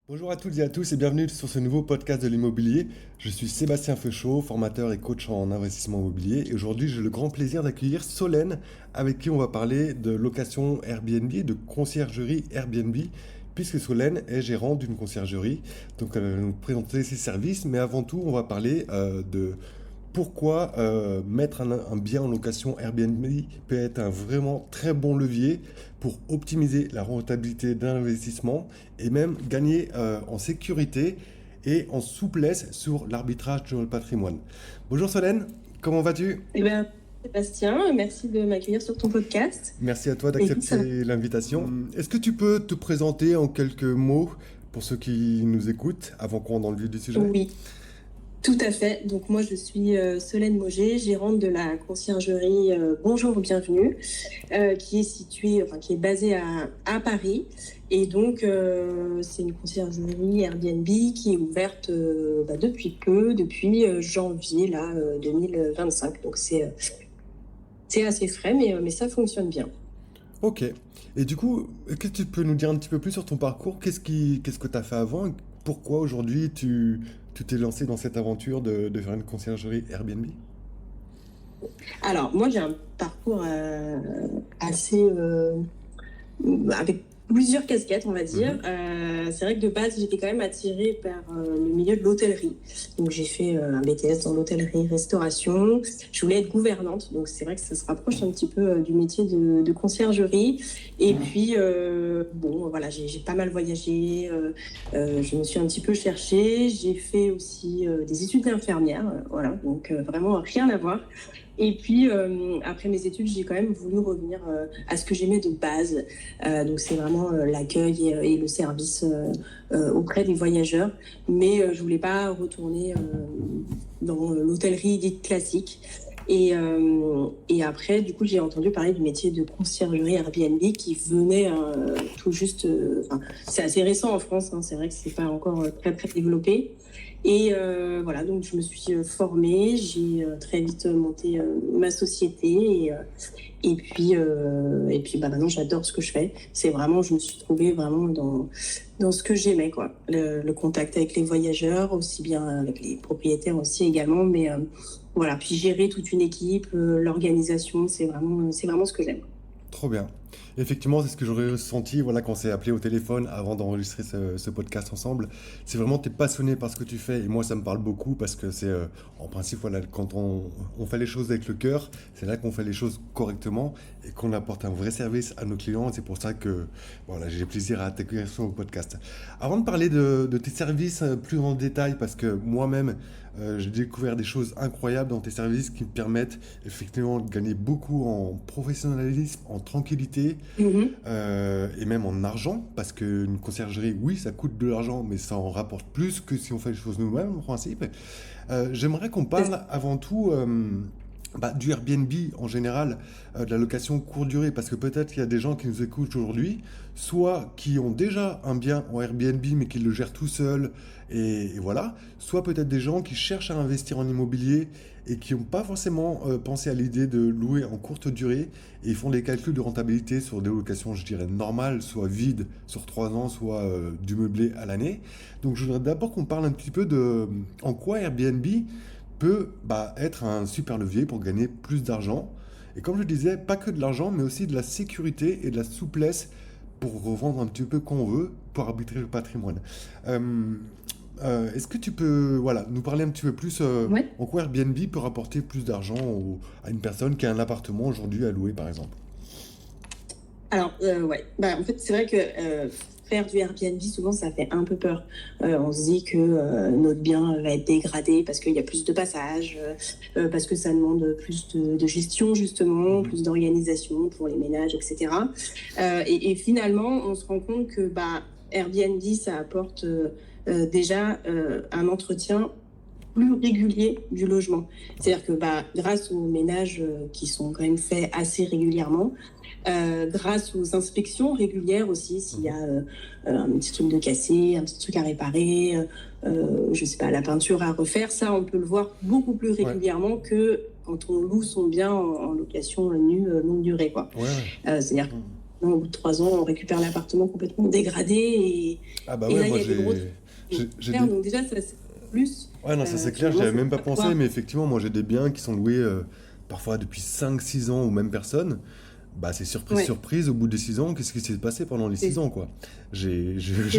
Bonjour à toutes et à tous et bienvenue sur ce nouveau podcast de l'immobilier. Je suis Sébastien Feuchot, formateur et coach en investissement immobilier et aujourd'hui j'ai le grand plaisir d'accueillir Solène avec qui on va parler de location Airbnb, de conciergerie Airbnb puisque Solène est gérante d'une conciergerie. Donc elle va nous présenter ses services mais avant tout on va parler de pourquoi mettre un bien en location Airbnb peut être un vraiment très bon levier pour optimiser la rentabilité d'un investissement et même gagner en sécurité et en souplesse sur l'arbitrage de notre patrimoine. Bonjour Solène, comment vas-tu? Eh bien, Sébastien, merci de m'accueillir sur ton podcast. Merci à toi Écoute, ça va. d'accepter l'invitation. Est-ce que tu peux te présenter en quelques mots pour ceux qui nous écoutent avant qu'on rentre dans le vif du sujet? Oui, tout à fait. Donc moi, je suis Solène Mauger, gérante de la conciergerie Bonjour, bienvenue, qui est basée à Paris. Et donc, c'est une conciergerie Airbnb qui est ouverte depuis peu, depuis janvier 2025. Donc c'est assez frais, mais ça fonctionne bien. Ok. Et du coup, est-ce que tu peux nous dire un petit peu plus sur ton parcours? Qu'est-ce que tu as fait avant? Et pourquoi aujourd'hui tu t'es lancé dans cette aventure de faire une conciergerie Airbnb? Alors, moi, j'ai un parcours assez avec plusieurs casquettes, on va dire. Mhm. C'est vrai que de base, j'étais quand même attirée par le milieu de l'hôtellerie. Donc, j'ai fait un BTS dans l'hôtellerie-restauration. Je voulais être gouvernante, donc c'est vrai que ça se rapproche un petit peu du métier de conciergerie. Et puis, bon, voilà, j'ai pas mal voyagé. Je me suis un petit peu cherchée. J'ai fait aussi des études d'infirmière, voilà, donc vraiment rien à voir. Et puis, après mes études, j'ai quand même voulu revenir à ce que j'aimais de base. Donc, c'est vraiment l'accueil et le service auprès des voyageurs. Mais je voulais pas retourner dans l'hôtellerie dite classique. Et après, du coup, j'ai entendu parler du métier de conciergerie Airbnb qui venait tout juste. Enfin, c'est assez récent en France, hein, c'est vrai que c'est pas encore très très développé. Et voilà, donc je me suis formée, j'ai très vite monté ma société et puis maintenant j'adore ce que je fais. C'est vraiment, je me suis trouvée vraiment dans ce que j'aimais, quoi. Le contact avec les voyageurs, aussi bien avec les propriétaires aussi également, mais voilà, puis gérer toute une équipe, l'organisation, c'est vraiment ce que j'aime. Trop bien. Effectivement, c'est ce que j'aurais ressenti voilà, quand on s'est appelé au téléphone avant d'enregistrer ce podcast ensemble. C'est vraiment, tu es passionné par ce que tu fais et moi, ça me parle beaucoup parce que c'est, en principe, voilà, quand on fait les choses avec le cœur, c'est là qu'on fait les choses correctement et qu'on apporte un vrai service à nos clients. C'est pour ça que voilà, j'ai plaisir à t'accueillir sur le podcast. Avant de parler de tes services plus en détail, parce que moi-même, j'ai découvert des choses incroyables dans tes services qui me permettent effectivement de gagner beaucoup en professionnalisme, en tranquillité Mhm. et même en argent, parce qu'une conciergerie, oui, ça coûte de l'argent, mais ça en rapporte plus que si on fait les choses nous-mêmes, en principe. J'aimerais qu'on parle avant tout du Airbnb en général, de la location courte durée, parce que peut-être qu'il y a des gens qui nous écoutent aujourd'hui, soit qui ont déjà un bien en Airbnb mais qui le gèrent tout seuls, et voilà, soit peut-être des gens qui cherchent à investir en immobilier et qui n'ont pas forcément pensé à l'idée de louer en courte durée, et ils font des calculs de rentabilité sur des locations, je dirais, normales, soit vides sur 3 ans, soit du meublé à l'année. Donc je voudrais d'abord qu'on parle un petit peu de en quoi Airbnb peut être un super levier pour gagner plus d'argent. Et comme je disais, pas que de l'argent, mais aussi de la sécurité et de la souplesse pour revendre un petit peu quand on veut, pour arbitrer le patrimoine. Euh, Est-ce que tu peux voilà, nous parler un petit peu plus Ouais. en quoi Airbnb peut rapporter plus d'argent à une personne qui a un appartement aujourd'hui à louer, par exemple? Alors, ouais, en fait, c'est vrai que faire du Airbnb, souvent, ça fait un peu peur. On se dit que notre bien va être dégradé parce qu'il y a plus de passages, parce que ça demande plus de gestion, justement, Mhm. plus d'organisation pour les ménages, etc. Et finalement, on se rend compte que Airbnb, ça apporte déjà un entretien plus régulier du logement. Ouais. C'est-à-dire que grâce aux ménages qui sont quand même faits assez régulièrement, grâce aux inspections régulières aussi, s'il y Mhm. a un petit truc de cassé, un petit truc à réparer, je sais pas, la peinture à refaire, ça on peut le voir beaucoup plus Ouais, régulièrement que quand on loue son bien en location nue longue durée, quoi. ouais, ouais. C'est-à-dire Mhm. Non, au bout de 3 ans, on récupère l'appartement complètement dégradé Ah bah et ouais, là, il moi y a des gros trucs j'ai à faire. des... Donc déjà, ça, c'est plus. Ouais, non, ça c'est clair, j'y Finalement, avais c'est même pas pas toi. pensé, mais effectivement, moi j'ai des biens qui sont loués parfois depuis 5 6 ans aux mêmes personnes. Bah c'est surprise, Ouais, surprise, au bout des 6 ans, qu'est-ce qui s'est passé pendant les c'est 6 ans, quoi? c'est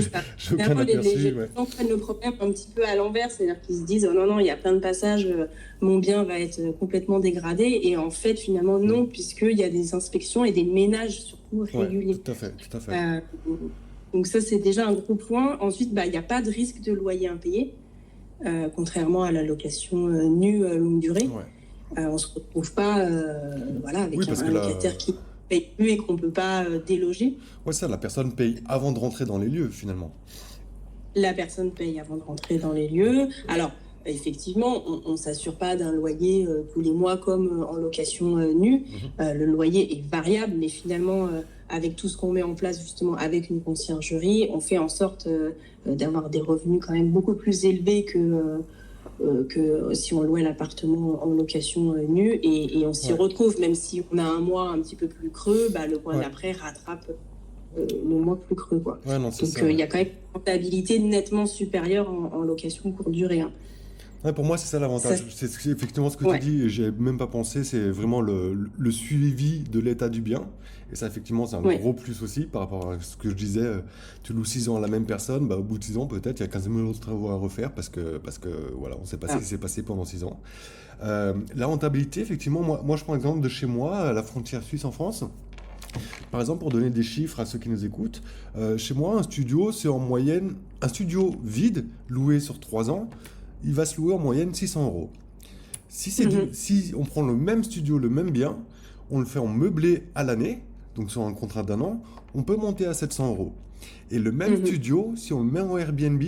ça. J'ai aucun Finalement, aperçu, les ouais. gens prennent le problème un petit peu à l'envers, c'est-à-dire qu'ils se disent oh non, non, il y a plein de passages, mon bien va être complètement dégradé. Et en fait, finalement, Mm. non, puisqu'il y a des inspections et des ménages surtout Ouais, réguliers. tout à fait, tout à fait. Euh, donc, ça, c'est déjà un gros point. Ensuite, bah, il n'y a pas de risque de loyer impayé, contrairement à la location nue longue durée. Ouais. On ne se retrouve pas voilà, Oui, avec parce que un locataire qui ne paye plus et qu'on ne peut pas déloger. ouais, ça, la personne paye avant de rentrer dans les lieux, finalement. La personne paye avant de rentrer dans les lieux. Alors, effectivement, on ne s'assure pas d'un loyer tous les mois comme en location nue. Mhm. Le loyer est variable, mais finalement, avec tout ce qu'on met en place justement avec une conciergerie, on fait en sorte d'avoir des revenus quand même beaucoup plus élevés que si on louait l'appartement en location nue. Et on s'y Ouais, retrouve, même si on a un mois un petit peu plus creux, bah, le mois ouais, d'après rattrape le mois plus creux, quoi. ouais, non, c'est Donc, ça, il ouais. y a quand même une rentabilité nettement supérieure en location courte durée, hein. Ouais, pour moi, c'est ça Ça, l'avantage. C'est effectivement ce que tu ouais, dis, et j'ai même pas pensé, c'est vraiment le suivi de l'état du bien. Et ça, effectivement, c'est un ouais, gros plus aussi par rapport à ce que je disais. Tu loues 6 ans à la même personne, bah, au bout de 6 ans, peut-être, il y a 15 000 autres travaux à refaire parce que voilà, on sait pas ce ah, qui s'est passé pendant 6 ans. La rentabilité, effectivement, moi, je prends l'exemple de chez moi, à la frontière suisse en France. Par exemple, pour donner des chiffres à ceux qui nous écoutent, chez moi, un studio, c'est en moyenne, un studio vide, loué sur 3 ans, il va se louer en moyenne 600 euros. mhm, Si on prend le même studio, le même bien, on le fait en meublé à l'année, donc sur un contrat d'un an, on peut monter à 700 euros. Et le même mhm, studio, si on le met en Airbnb,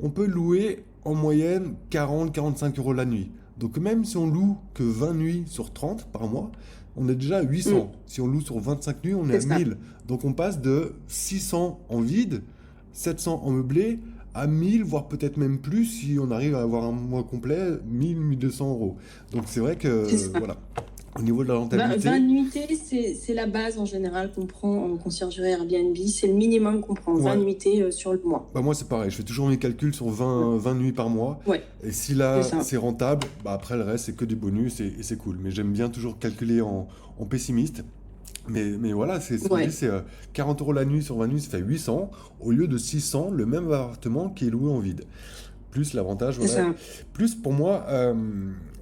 on peut louer en moyenne 40-45 euros la nuit. Donc même si on loue que 20 nuits sur 30 par mois, on est déjà à mhm, 800. Si on loue sur 25 nuits, on est c'est à ça. 1000. Donc on passe de 600 en vide, 700 en meublé, à 1000, voire peut-être même plus si on arrive à avoir un mois complet, 1000-1200 euros. Donc c'est vrai C'est que, ça. voilà, au niveau de la 20 rentabilité, nuitées, c'est la base en général qu'on prend en conciergerie Airbnb. C'est le minimum qu'on prend, 20 ouais, nuitées sur le mois. bah moi c'est pareil, je fais toujours mes calculs sur Ouais, 20 nuits par mois. ouais, Et si c'est là ça. c'est rentable, bah après le reste c'est que du bonus et c'est cool. Mais j'aime bien toujours calculer en pessimiste. Mais voilà, c'est ce qu'on dit, Ouais, c'est 40 euros la nuit sur 20 nuits, ça fait 800, au lieu de 600, le même appartement qui est loué en vide. Plus l'avantage, c'est voilà. ça. Plus pour moi,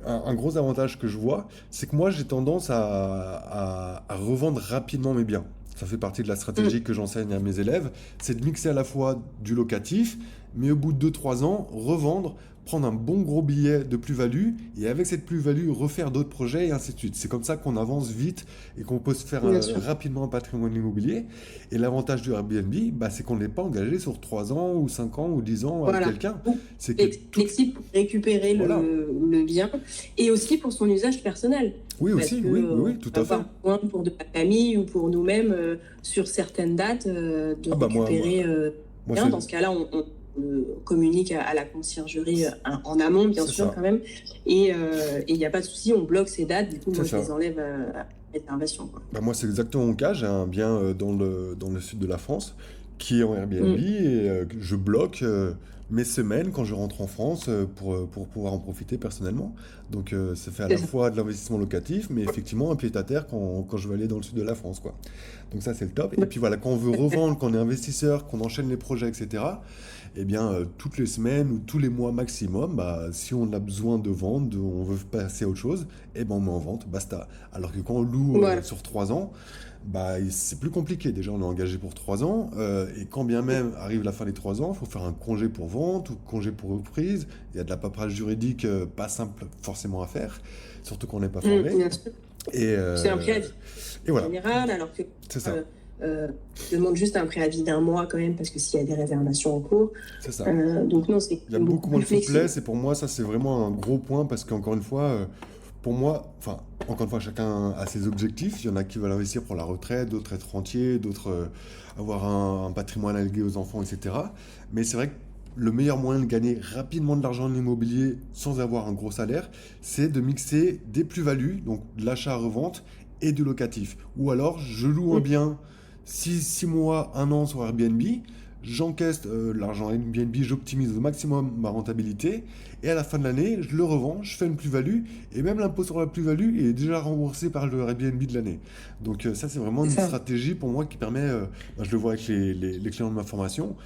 un gros avantage que je vois, c'est que moi j'ai tendance à revendre rapidement mes biens. Ça fait partie de la Mm, stratégie que j'enseigne à mes élèves, c'est de mixer à la fois du locatif, mais au bout de 2 3 ans, revendre, prendre un bon gros billet de plus-value, et avec cette plus-value, refaire d'autres projets, et ainsi de suite. C'est comme ça qu'on avance vite et qu'on peut se faire bien sûr. rapidement un patrimoine immobilier. Et l'avantage du Airbnb, bah, c'est qu'on n'est pas engagé sur 3 ans ou 5 ans ou 10 ans avec Voilà. quelqu'un. Donc, C'est que tout... flexible pour récupérer Voilà. le bien et aussi pour son usage personnel. Oui Parce aussi, que, oui, oui, on oui, tout peut à fait. avoir besoin pour de la famille ou pour nous-mêmes sur certaines dates de Ah bah récupérer moi bien. c'est... Dans ce cas-là, on communique à la conciergerie en amont, bien C'est sûr, ça, quand même. Et il n'y a pas de souci, on bloque ces dates. Du coup, c'est moi, je ça. les enlève à réservation, quoi. Bah moi c'est exactement mon cas, j'ai un bien dans le sud de la France qui est en Airbnb Mm, et je bloque mes semaines quand je rentre en France pour pouvoir en profiter personnellement. Donc ça fait à c'est la ça. fois de l'investissement locatif, mais effectivement un pied-à-terre quand je veux aller dans le sud de la France, quoi. Donc ça c'est le top. Et Ouais, puis voilà, quand on veut revendre, quand on est investisseur, qu'on enchaîne les projets, etc., eh bien toutes les semaines ou tous les mois maximum, bah, si on a besoin de vendre, on veut passer à autre chose, eh ben on met en vente, basta. Alors que quand on loue voilà. sur 3 ans, bah, c'est plus compliqué. Déjà, on est engagé pour 3 ans. Et quand bien même arrive la fin des 3 ans, il faut faire un congé pour vente ou congé pour reprise. Il y a de la paperasse juridique pas simple forcément à faire, surtout quand on n'est pas formé. Bien sûr. Et, C'est un euh, préavis et voilà, général, alors que c'est ça, euh, je demande juste un préavis d'un mois quand même, parce que s'il y a des réservations en cours. c'est ça. Donc non, c'est Il y a beaucoup beaucoup moins plus de flexible. souplesse et pour moi, ça, c'est vraiment un gros point parce qu'encore une fois, pour moi, enfin, encore une fois, chacun a ses objectifs. Il y en a qui veulent investir pour la retraite, d'autres être rentiers, d'autres avoir un patrimoine à léguer aux enfants, etc. Mais c'est vrai que le meilleur moyen de gagner rapidement de l'argent en immobilier sans avoir un gros salaire, c'est de mixer des plus-values, donc de l'achat-revente et du locatif. Ou alors, je loue un Mm, bien 6 mois, un an sur Airbnb, j'encaisse l'argent Airbnb, j'optimise au maximum ma rentabilité, et à la fin de l'année, je le revends, je fais une plus-value, et même l'impôt sur la plus-value est déjà remboursé par le Airbnb de l'année. Donc ça, c'est vraiment C'est une ça. stratégie pour moi qui permet, je le vois avec les clients de ma formation,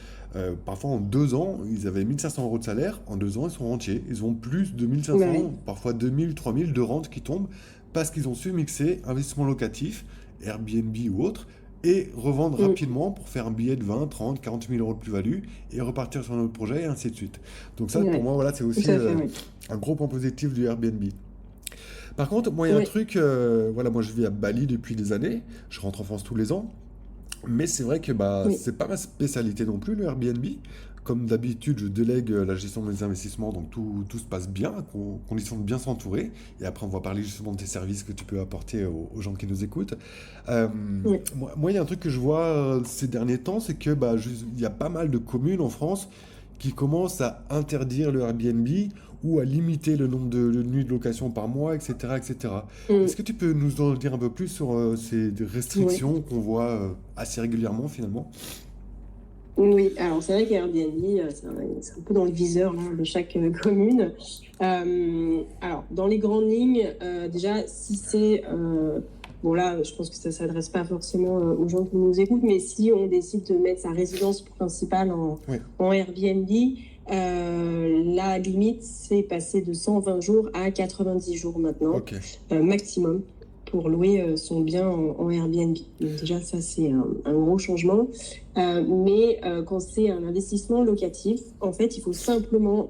parfois en 2 ans, ils avaient 1 500 € de salaire, en 2 ans, ils sont rentiers. Ils ont plus de Ouais, ouais. 1 500, parfois 2 000, 3 000 de rente qui tombent parce qu'ils ont su mixer investissement locatif, Airbnb ou autre, et revendre Mm. rapidement pour faire un billet de 20, 30, 40 000 € de plus-value et repartir sur un autre projet et ainsi de suite. Donc ça, pour Ouais, moi, voilà, c'est tout aussi à fait, oui. un gros point positif du Airbnb. Par contre, moi, il y a un Oui, truc, voilà, moi je vis à Bali depuis des années, je rentre en France tous les ans, mais c'est vrai que bah, oui. c'est pas ma spécialité non plus, le Airbnb. Comme d'habitude, je délègue la gestion de mes investissements, donc tout se passe bien, condition de bien s'entourer. Et après, on va parler justement de tes services que tu peux apporter aux gens qui nous écoutent. Euh, Oui. il y a un truc que je vois ces derniers temps, c'est que bah, il y a pas mal de communes en France qui commencent à interdire le Airbnb ou à limiter le nombre de nuits de location par mois, etc., etc. Est-ce Mm. que tu peux nous en dire un peu plus sur ces Oui. restrictions qu'on voit assez régulièrement finalement? Oui, alors c'est vrai qu'Airbnb, c'est un peu dans le viseur là, de chaque commune. Alors, dans les grandes lignes, déjà, si c'est... bon là, je pense que ça ne s'adresse pas forcément aux gens qui nous écoutent, mais si on décide de mettre sa résidence principale Oui, en Airbnb, la limite, c'est passer de 120 jours à 90 jours maintenant, ok, maximum, pour louer son bien en Airbnb. Donc déjà, ça, c'est un gros changement. Mais quand c'est un investissement locatif, en fait, il faut simplement,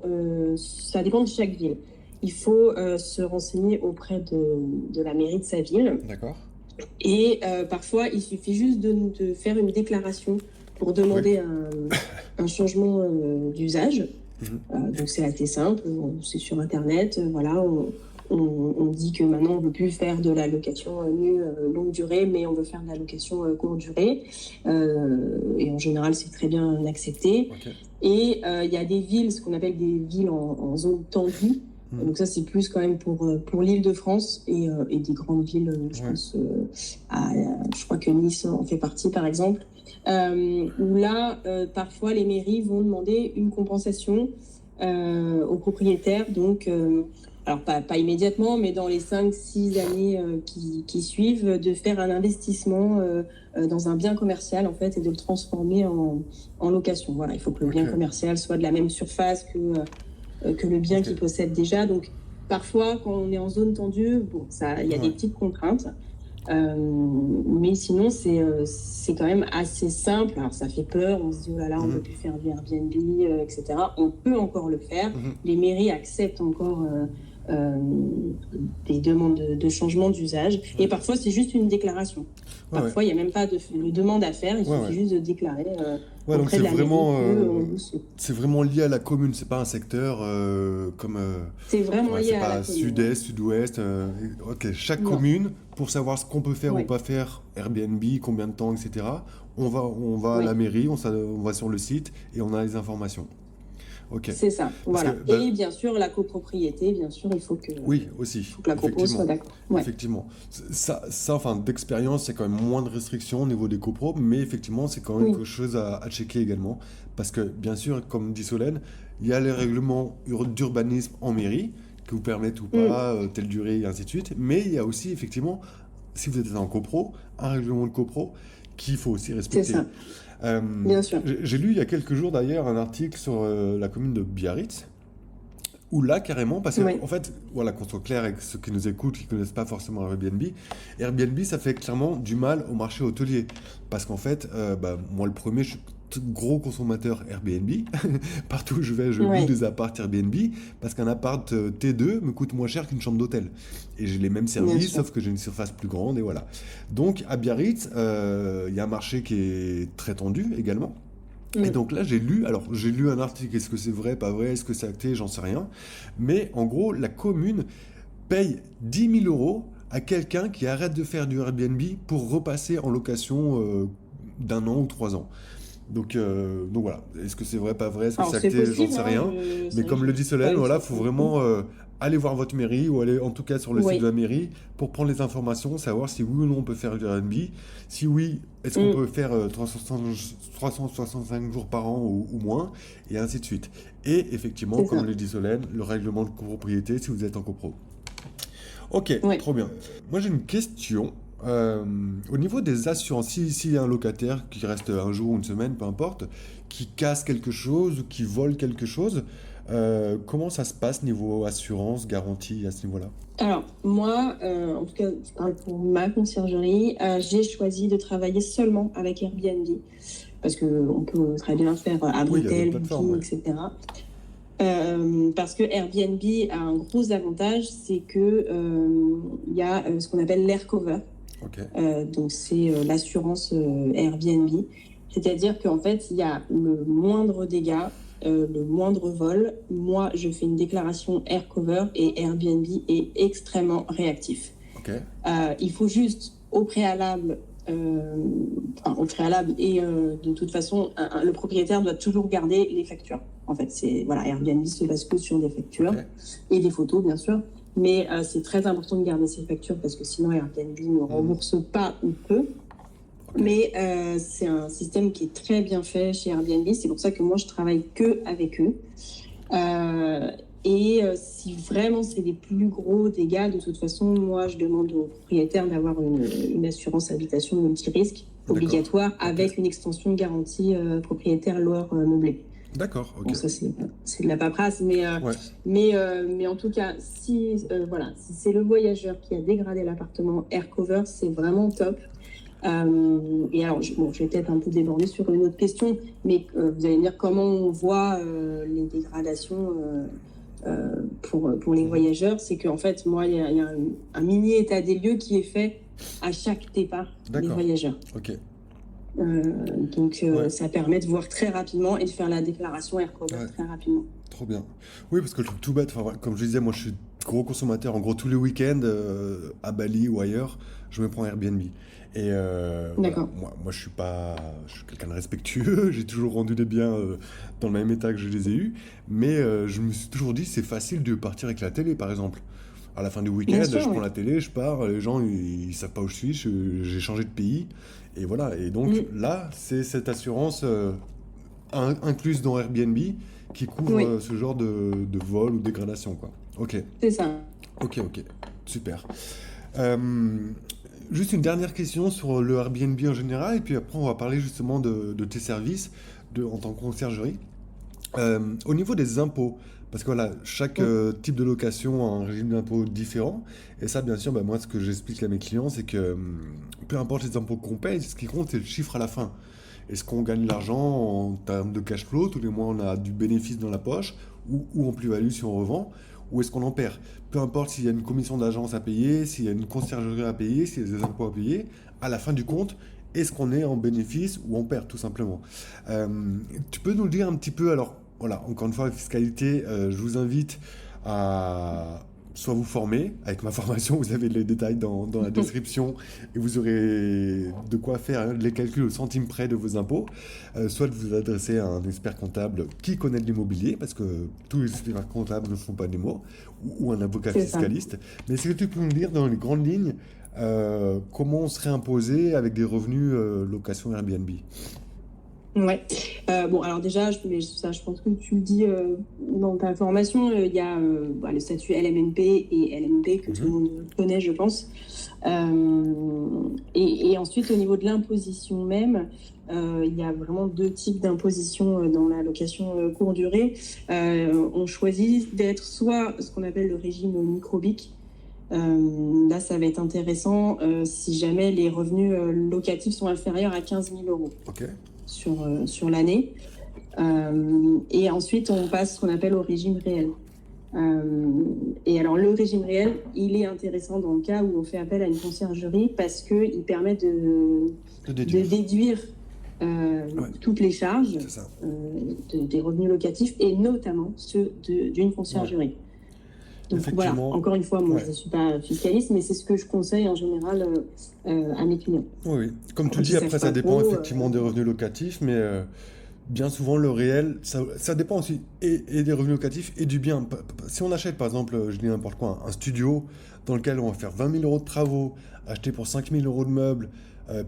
ça dépend de chaque ville. Il faut se renseigner auprès de la mairie de sa ville. d'accord. Et parfois, il suffit juste de faire une déclaration pour Oui. demander un changement d'usage. Mhm. Donc c'est assez simple, c'est sur Internet, voilà, on dit que maintenant on ne veut plus faire de la location nue longue durée, mais on veut faire de la location courte durée. Et en général, c'est très bien accepté. Ok. Et il y a des villes, ce qu'on appelle des villes en zone tendue. Mhm. Donc ça, c'est plus quand même pour l'Île-de-France et des grandes villes, je Ouais. pense, je crois que Nice en fait partie, par exemple, où là, parfois, les mairies vont demander une compensation aux propriétaires. Donc, alors pas immédiatement, mais dans les 5, 6 années qui suivent, de faire un investissement dans un bien commercial, en fait, et de le transformer en location. Voilà, il faut que le bien Ok. commercial soit de la même surface que le bien Ok. qu'ils possèdent déjà. Donc, parfois, quand on est en zone tendue, bon, il y a des Ouais. petites contraintes. Mais sinon, c'est quand même assez simple. Alors, ça fait peur. On se dit, oh là là, on ne Mhm. peut plus faire du Airbnb, etc. On peut encore le faire. Mhm. Les mairies acceptent encore euh, des demandes de changement d'usage. Et Ouais. parfois, c'est juste une déclaration. Ouais, ouais. Parfois, il n'y a même pas de demande à faire. Il Ouais, suffit ouais. juste de déclarer Ouais, donc auprès de la mairie qu'on vous suit. c'est vraiment lié à la commune, c'est pas un secteur comme C'est vraiment ouais, lié c'est à la pas commune. Ouais. sud-est, sud-ouest. Ok, chaque Non. commune, pour savoir ce qu'on peut faire ou Ouais. pas faire, Airbnb, combien de temps, etc. On va à la Oui. mairie, on va sur le site et on a les informations. Ok. C'est ça, Parce que, voilà. bah, Et bien sûr, la copropriété, bien sûr, il oui, aussi, faut que la copro soit effectivement. d'accord. Ouais. Effectivement. Enfin, d'expérience, il y a quand même moins de restrictions au niveau des copros, mais effectivement, c'est quand même Oui. quelque chose à checker également. Parce que, bien sûr, comme dit Solène, il y a les règlements d'urbanisme en mairie, qui vous permettent ou Mm. pas, telle durée, et ainsi de suite. Mais il y a aussi, effectivement, si vous êtes en copro, un règlement de copro qu'il faut aussi C'est respecter. ça, Euh, bien sûr. j'ai lu il y a quelques jours d'ailleurs un article sur la commune de Biarritz, ou là, carrément, parce que, Oui. en fait, voilà, qu'on soit clair avec ceux qui nous écoutent, qui ne connaissent pas forcément Airbnb, Airbnb, ça fait clairement du mal au marché hôtelier. Parce qu'en fait, bah, moi, le premier, je suis gros consommateur Airbnb. Partout où je vais, je loue Oui, des apparts Airbnb, parce qu'un appart T2 me coûte moins cher qu'une chambre d'hôtel. Et j'ai les mêmes bien services, sûr. sauf que j'ai une surface plus grande, et voilà. Donc, à Biarritz, il y a un marché qui est très tendu également. Et Mm. donc là, j'ai lu un article, est-ce que c'est vrai, pas vrai, est-ce que c'est acté, j'en sais rien. Mais en gros, la commune paye 10 000 € à quelqu'un qui arrête de faire du Airbnb pour repasser en location d'un an ou 3 ans. Donc voilà, est-ce que c'est vrai, pas vrai, est-ce que Alors c'est c'est acté, j'en possible, sais hein, rien. c'est Mais vrai que comme je le ne dit suis pas Solène, une voilà, faut vraiment spécialiste. aller voir votre mairie ou aller en tout cas sur le site de Oui. la mairie pour prendre les informations, savoir si oui ou non on peut faire du Airbnb. Si oui, est-ce qu'on Mm, peut faire 365 jours par an ou moins, et ainsi de suite. Et effectivement, c'est comme ça. le dit Solène, le règlement de copropriété si vous êtes en copro. Ok, Oui. trop bien. Moi j'ai une question. Euh, Au niveau des assurances, s'il y a un locataire qui reste un jour ou une semaine, peu importe, qui casse quelque chose ou qui vole quelque chose, comment ça se passe niveau assurance, garantie à ce niveau-là? Alors, moi, en tout cas, je parle pour ma conciergerie, j'ai choisi de travailler seulement avec Airbnb parce qu'on peut très bien faire Oui, il y a d'autres Abritel, plateformes, Booking, ouais. etc. Parce que Airbnb a un gros avantage, c'est que il y a ce qu'on appelle l'air cover. Ok, Donc, c'est l'assurance Airbnb. C'est-à-dire qu'en fait, il y a le moindre dégât, le moindre vol. Moi, je fais une déclaration air cover et Airbnb est extrêmement réactif. ok, Il faut juste euh, au préalable et de toute façon, le propriétaire doit toujours garder les factures. En fait, c'est voilà, Airbnb se base que sur des ok. factures et des photos, bien sûr. Mais c'est très important de garder ces factures parce que sinon Airbnb ne Hmm, rembourse pas ou peu. ok, Mais c'est un système qui est très bien fait chez Airbnb. C'est pour ça que moi, je travaille que avec eux. Euh, si vraiment c'est des plus gros dégâts, de toute façon, moi, je demande au propriétaire d'avoir une assurance habitation multirisque d'accord, obligatoire ok, avec une extension de garantie propriétaire loueur meublé. d'accord, Bon, ok, ça, c'est de la paperasse, ouais, mais en tout cas, si c'est le voyageur qui a dégradé l'appartement, air cover, c'est vraiment top. Et alors, bon, je vais peut-être un peu déborder sur une autre question, mais vous allez me dire comment on voit les dégradations pour les mhm, voyageurs. C'est qu'en fait, moi, il y a un mini état des lieux qui est fait à chaque départ des d'accord, voyageurs. ok, Donc, ouais, ça permet de voir très rapidement et de faire la déclaration air cover ouais. très rapidement. Trop bien. Oui, parce que le truc tout bête, enfin, voilà, comme je disais, moi je suis gros consommateur. En gros, tous les week-ends, à Bali ou ailleurs, je me prends Airbnb. Et voilà, D'accord. moi je suis pas, je suis quelqu'un de respectueux. J'ai toujours rendu les biens dans le même état que je les ai eus. Mais je me suis toujours dit, c'est facile de partir avec la télé, par exemple. À la fin du Bien week-end, sûr, je prends oui. la télé, je pars, les gens ils savent pas où je suis, j'ai changé de pays. Et voilà. Et donc Mm, là, c'est cette assurance incluse dans Airbnb qui couvre oui, ce genre de vol ou dégradation, quoi. Ok, c'est ça. ok, ok, super. Euh, Juste une dernière question sur le Airbnb en général, et puis après on va parler justement de tes services en tant que conciergerie. Au niveau des impôts, parce que voilà, chaque Mm, type de location a un régime d'impôt différent, et ça bien sûr, bah, moi ce que j'explique à mes clients, c'est que peu importe les impôts qu'on paye, ce qui compte c'est le chiffre à la fin. Est-ce qu'on gagne de l'argent en termes de cash flow, tous les mois on a du bénéfice dans la poche, ou en plus-value si on revend, ou est-ce qu'on en perd? Peu importe s'il y a une commission d'agence à payer, s'il y a une conciergerie à payer, s'il y a des impôts à payer, à la fin du compte, est-ce qu'on est en bénéfice ou en perd tout simplement? Euh, Tu peux nous le dire un petit peu, alors voilà, encore une fois, la fiscalité, je vous invite à soit vous former, avec ma formation, vous avez les détails dans la mm. description, et vous aurez de quoi faire hein, les calculs au centime près de vos impôts, soit de vous adresser à un expert comptable qui connaît de l'immobilier, parce que tous les experts comptables ne font pas des mots, ou un avocat C'est ça. fiscaliste. Mais est-ce que tu peux nous dire dans les grandes lignes comment on serait imposé avec des revenus location Airbnb? Ouais. Bon, alors déjà, mais ça, je pense que tu le dis dans ta formation, il y a le statut LMNP et LMP que tout le Mhm. monde connaît, je pense. Et ensuite, au niveau de l'imposition même, il y a vraiment deux types d'imposition dans la location courte durée. On choisit d'être soit ce qu'on appelle le régime microbique. Là, ça va être intéressant si jamais les revenus locatifs sont inférieurs à 15 000 euros Ok, sur l'année. Et ensuite, on passe ce qu'on appelle au régime réel. Et alors, le régime réel, il est intéressant dans le cas où on fait appel à une conciergerie parce qu'il permet de de déduire. déduire Ouais, toutes les charges c'est ça. des revenus locatifs et notamment ceux d'une Ouais. conciergerie. Donc voilà, Effectivement, encore une fois, moi je ouais. ne suis pas fiscaliste, mais c'est ce que je conseille en général à mes clients. Oui, oui. Comme tu Quand le ils dis, ne après, savent ça pas dépend trop, effectivement des revenus locatifs, mais bien souvent, le réel, ça dépend aussi et des revenus locatifs et du bien. Si on achète, par exemple, je dis n'importe quoi, un studio dans lequel on va faire 20 000 euros de travaux, acheter pour 5 000 euros de meubles,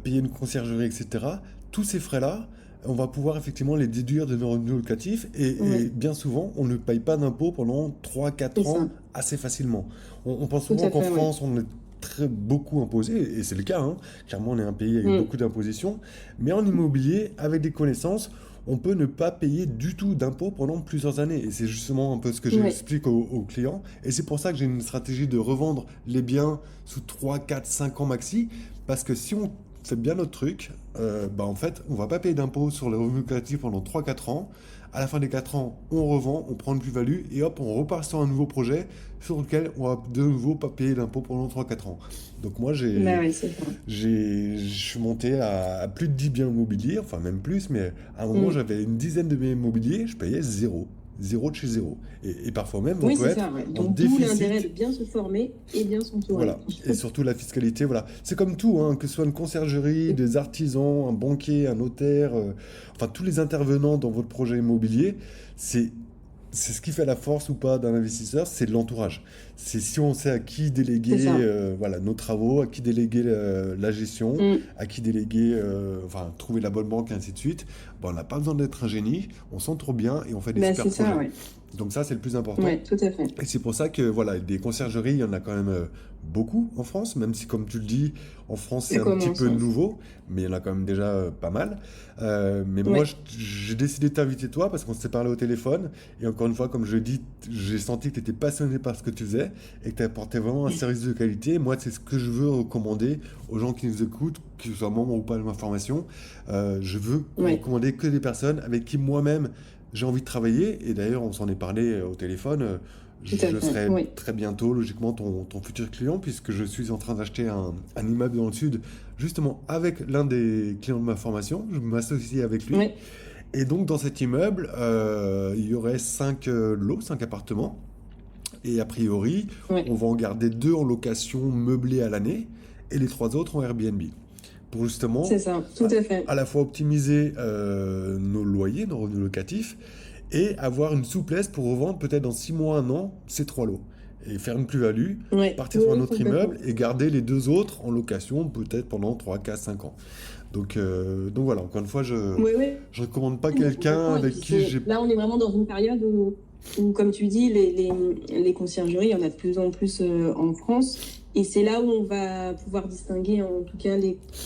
payer une conciergerie, etc., tous ces frais-là, on va pouvoir effectivement les déduire de nos revenus locatifs et ouais, bien souvent, on ne paye pas d'impôts pendant trois c'est quatre ça, ans assez facilement. On pense tout souvent à qu'en fait, ouais. France, on est beaucoup imposé, et c'est le cas, hein. Clairement, on est un pays avec Mm, beaucoup d'impositions, mais en immobilier, avec des connaissances, on peut ne pas payer du tout d'impôts pendant plusieurs années. Et c'est justement un peu ce que ouais, j'explique aux clients. Et c'est pour ça que j'ai une stratégie de revendre les biens sous 3 4 5 ans maxi. Parce que si on fait bien notre truc, bah en fait, on va pas payer d'impôts sur les revenus locatifs pendant 3 4 ans. À la fin des 4 ans, on revend, on prend une plus-value et hop, on repart sur un nouveau projet sur lequel on va de nouveau pas payer d'impôts pendant 3 4 ans. Donc moi, bah ouais, c'est ça. je suis monté à plus de 10 biens immobiliers, enfin même plus, mais à un moment Mm. j'avais une dizaine de biens immobiliers, je payais zéro. Zéro de chez zéro. Et parfois même, on Oui, peut c'est être ça, ouais. en Donc d'où l'intérêt de déficit. bien se former et bien s'entourer. Voilà. Et surtout la fiscalité, voilà. C'est comme tout, hein, que ce soit une conciergerie, des artisans, un banquier, un notaire, enfin tous les intervenants dans votre projet immobilier, c'est c'est ce qui fait la force ou pas d'un investisseur, c'est l'entourage. C'est si on sait à qui C'est déléguer ça. voilà, nos travaux, à qui déléguer la gestion, Mm. à qui déléguer, enfin, trouver la bonne banque, et ainsi de suite. Bon, on n'a pas besoin d'être un génie, on s'entoure bien et on fait des Bah super c'est ça, projets. ouais. Donc ça, c'est le plus important. Ouais, tout à fait. Et c'est pour ça que voilà, des conciergeries, il y en a quand même beaucoup en France, même si comme tu le dis, en France Ça c'est un petit commence, peu ouais. nouveau, mais il y en a quand même déjà pas mal. Mais moi, Ouais. j'ai décidé de t'inviter toi parce qu'on s'est parlé au téléphone. Et encore une fois, comme je dis, j'ai senti que tu étais passionné par ce que tu faisais et que tu apportais vraiment un service de qualité. Moi, c'est ce que je veux recommander aux gens qui nous écoutent, qu'ils soient membres ou pas de ma formation. Je veux Ouais, recommander que des personnes avec qui moi-même j'ai envie de travailler. Et d'ailleurs, on s'en est parlé au téléphone. tout à Je fait. serai Oui. très bientôt, logiquement, ton futur client, puisque je suis en train d'acheter un immeuble dans le sud, justement avec l'un des clients de ma formation. Je m'associe avec lui. Ouais. Et donc, dans cet immeuble, il y aurait 5 lots, 5 appartements. Et a priori, Ouais. on va en garder 2 en location meublée à l'année et les 3 autres en Airbnb. Pour C'est justement ça, tout à, à fait. à la fois optimiser nos loyers, nos revenus locatifs, et avoir une souplesse pour revendre peut-être dans 6 mois, un an, ces 3 lots. Et faire une plus-value, Ouais. partir Oui, sur un oui, autre complètement. immeuble et garder les 2 autres en location peut-être pendant 3 4 5 ans. Donc voilà, encore une fois, Oui, oui, je recommande pas mais quelqu'un complètement. Et avec puis qui c'est j'ai... là, on est vraiment dans une période où comme tu dis, les conciergeries, il y en a de plus en plus en France. Et c'est là où on va pouvoir distinguer, en tout cas,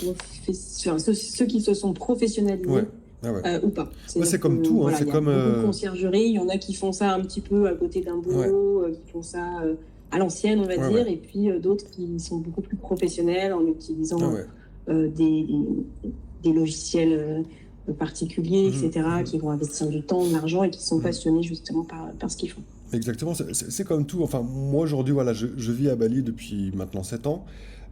enfin, ceux qui se sont Ouais, professionnalisés ouais, ouais. ou pas. Ouais, C'est-à-dire c'est que comme tout, hein, voilà, c'est il y a comme... beaucoup de conciergeries. Il y en a qui font ça un petit peu à côté d'un ouais, boulot, qui font ça à l'ancienne, on va ouais, ouais, dire. Et puis d'autres qui sont beaucoup plus professionnels en ouais, utilisant ouais. des logiciels particuliers, Mhm, etc., mhm, qui vont investir du temps, de l'argent et qui sont mhm. passionnés justement par ce qu'ils font. Exactement, c'est comme tout. Enfin, moi aujourd'hui, voilà, je vis à Bali depuis maintenant 7 ans.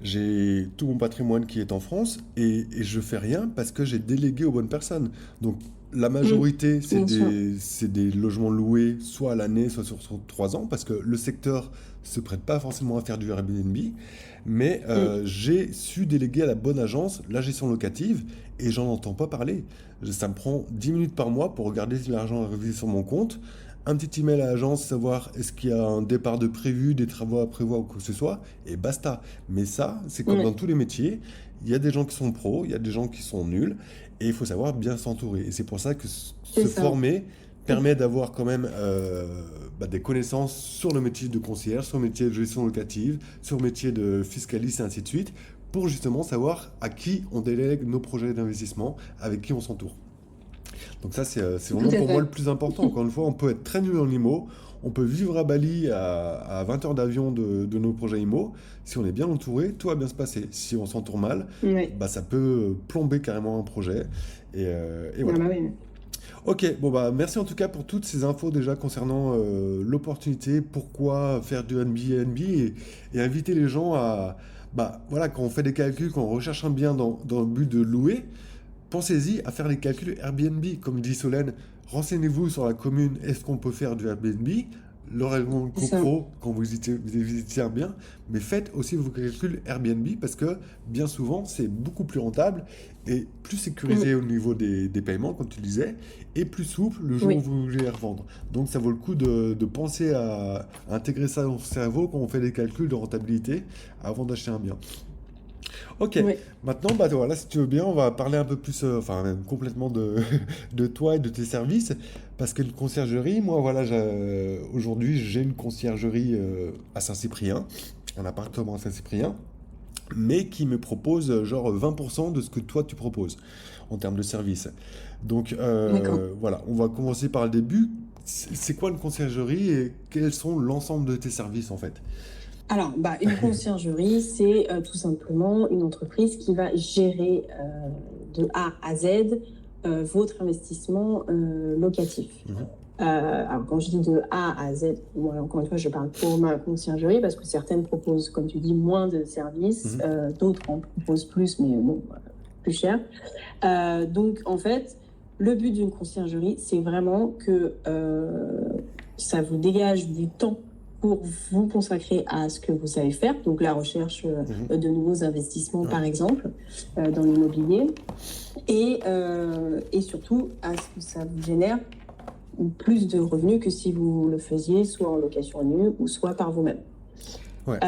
J'ai tout mon patrimoine qui est en France et je fais rien parce que j'ai délégué aux bonnes personnes. Donc, la Mm, majorité, bien sûr. c'est des logements loués soit à l'année, soit sur 3 ans parce que le secteur se prête pas forcément à faire du Airbnb. Mais Mm, j'ai su déléguer à la bonne agence la gestion locative et j'en entends pas parler. Ça me prend 10 minutes par mois pour regarder si l'argent est revenu sur mon compte, un petit email à l'agence, savoir est-ce qu'il y a un départ de prévu, des travaux à prévoir ou quoi que ce soit, et basta. Mais ça, c'est comme dans ouais, tous les métiers, il y a des gens qui sont pros, il y a des gens qui sont nuls, et il faut savoir bien s'entourer. Et c'est pour ça que c'est se ça. former permet d'avoir quand même des connaissances sur le métier de conseillère, sur le métier de gestion locative, sur le métier de fiscaliste et ainsi de suite, pour justement savoir à qui on délègue nos projets d'investissement, avec qui on s'entoure. Donc ça, c'est Tout vraiment à pour moi le fait. plus important. Encore une fois, on peut être très nul en IMO, on peut vivre à Bali à 20 heures d'avion de nos projets IMO. Si on est bien entouré, tout va bien se passer. Si on s'entoure mal, Ouais. bah, ça peut plomber carrément un projet. Et Ah voilà. bah oui. Ok, bon bah merci en tout cas pour toutes ces infos déjà concernant l'opportunité, pourquoi faire du Airbnb et inviter les gens à, bah voilà, quand on fait des calculs, quand on recherche un bien dans le but de louer, pensez-y à faire les calculs Airbnb. Comme dit Solène, renseignez-vous sur la commune, est-ce qu'on peut faire du Airbnb? le règlement de C'est ça. copro quand vous visitez un bien, mais faites aussi vos calculs Airbnb parce que bien souvent, c'est beaucoup plus rentable et plus Mm. sécurisé au niveau des paiements, comme tu le disais, et plus souple le jour où Oui, vous voulez revendre. Donc, ça vaut le coup de penser à intégrer ça dans son cerveau quand on fait des calculs de rentabilité avant d'acheter un bien. Ok, oui. maintenant, bah voilà, si tu veux bien, on va parler un peu plus, enfin même complètement de, de toi et de tes services, parce qu'une conciergerie, moi voilà, aujourd'hui j'ai une conciergerie à Saint-Cyprien, un appartement à Saint-Cyprien, mais qui me propose genre 20% de ce que toi tu proposes en termes de services. Donc D'accord. voilà, on va commencer par le début. C'est quoi une conciergerie et quels sont l'ensemble de tes services en fait? Alors, bah, une conciergerie, c'est tout simplement une entreprise qui va gérer de A à Z votre investissement locatif. Mhm, Alors, quand je dis de A à Z, moi, encore une fois, je parle pour ma conciergerie parce que certaines proposent, comme tu dis, moins de services, mhm. d'autres en proposent plus, mais bon, plus cher. Donc, en fait, le but d'une conciergerie, c'est vraiment que ça vous dégage du temps pour vous consacrer à ce que vous savez faire, donc la recherche Mhm. de nouveaux investissements, Ouais. par exemple, dans l'immobilier, et surtout à ce que ça vous génère plus de revenus que si vous le faisiez soit en location nue ou soit par vous-même. Ouais.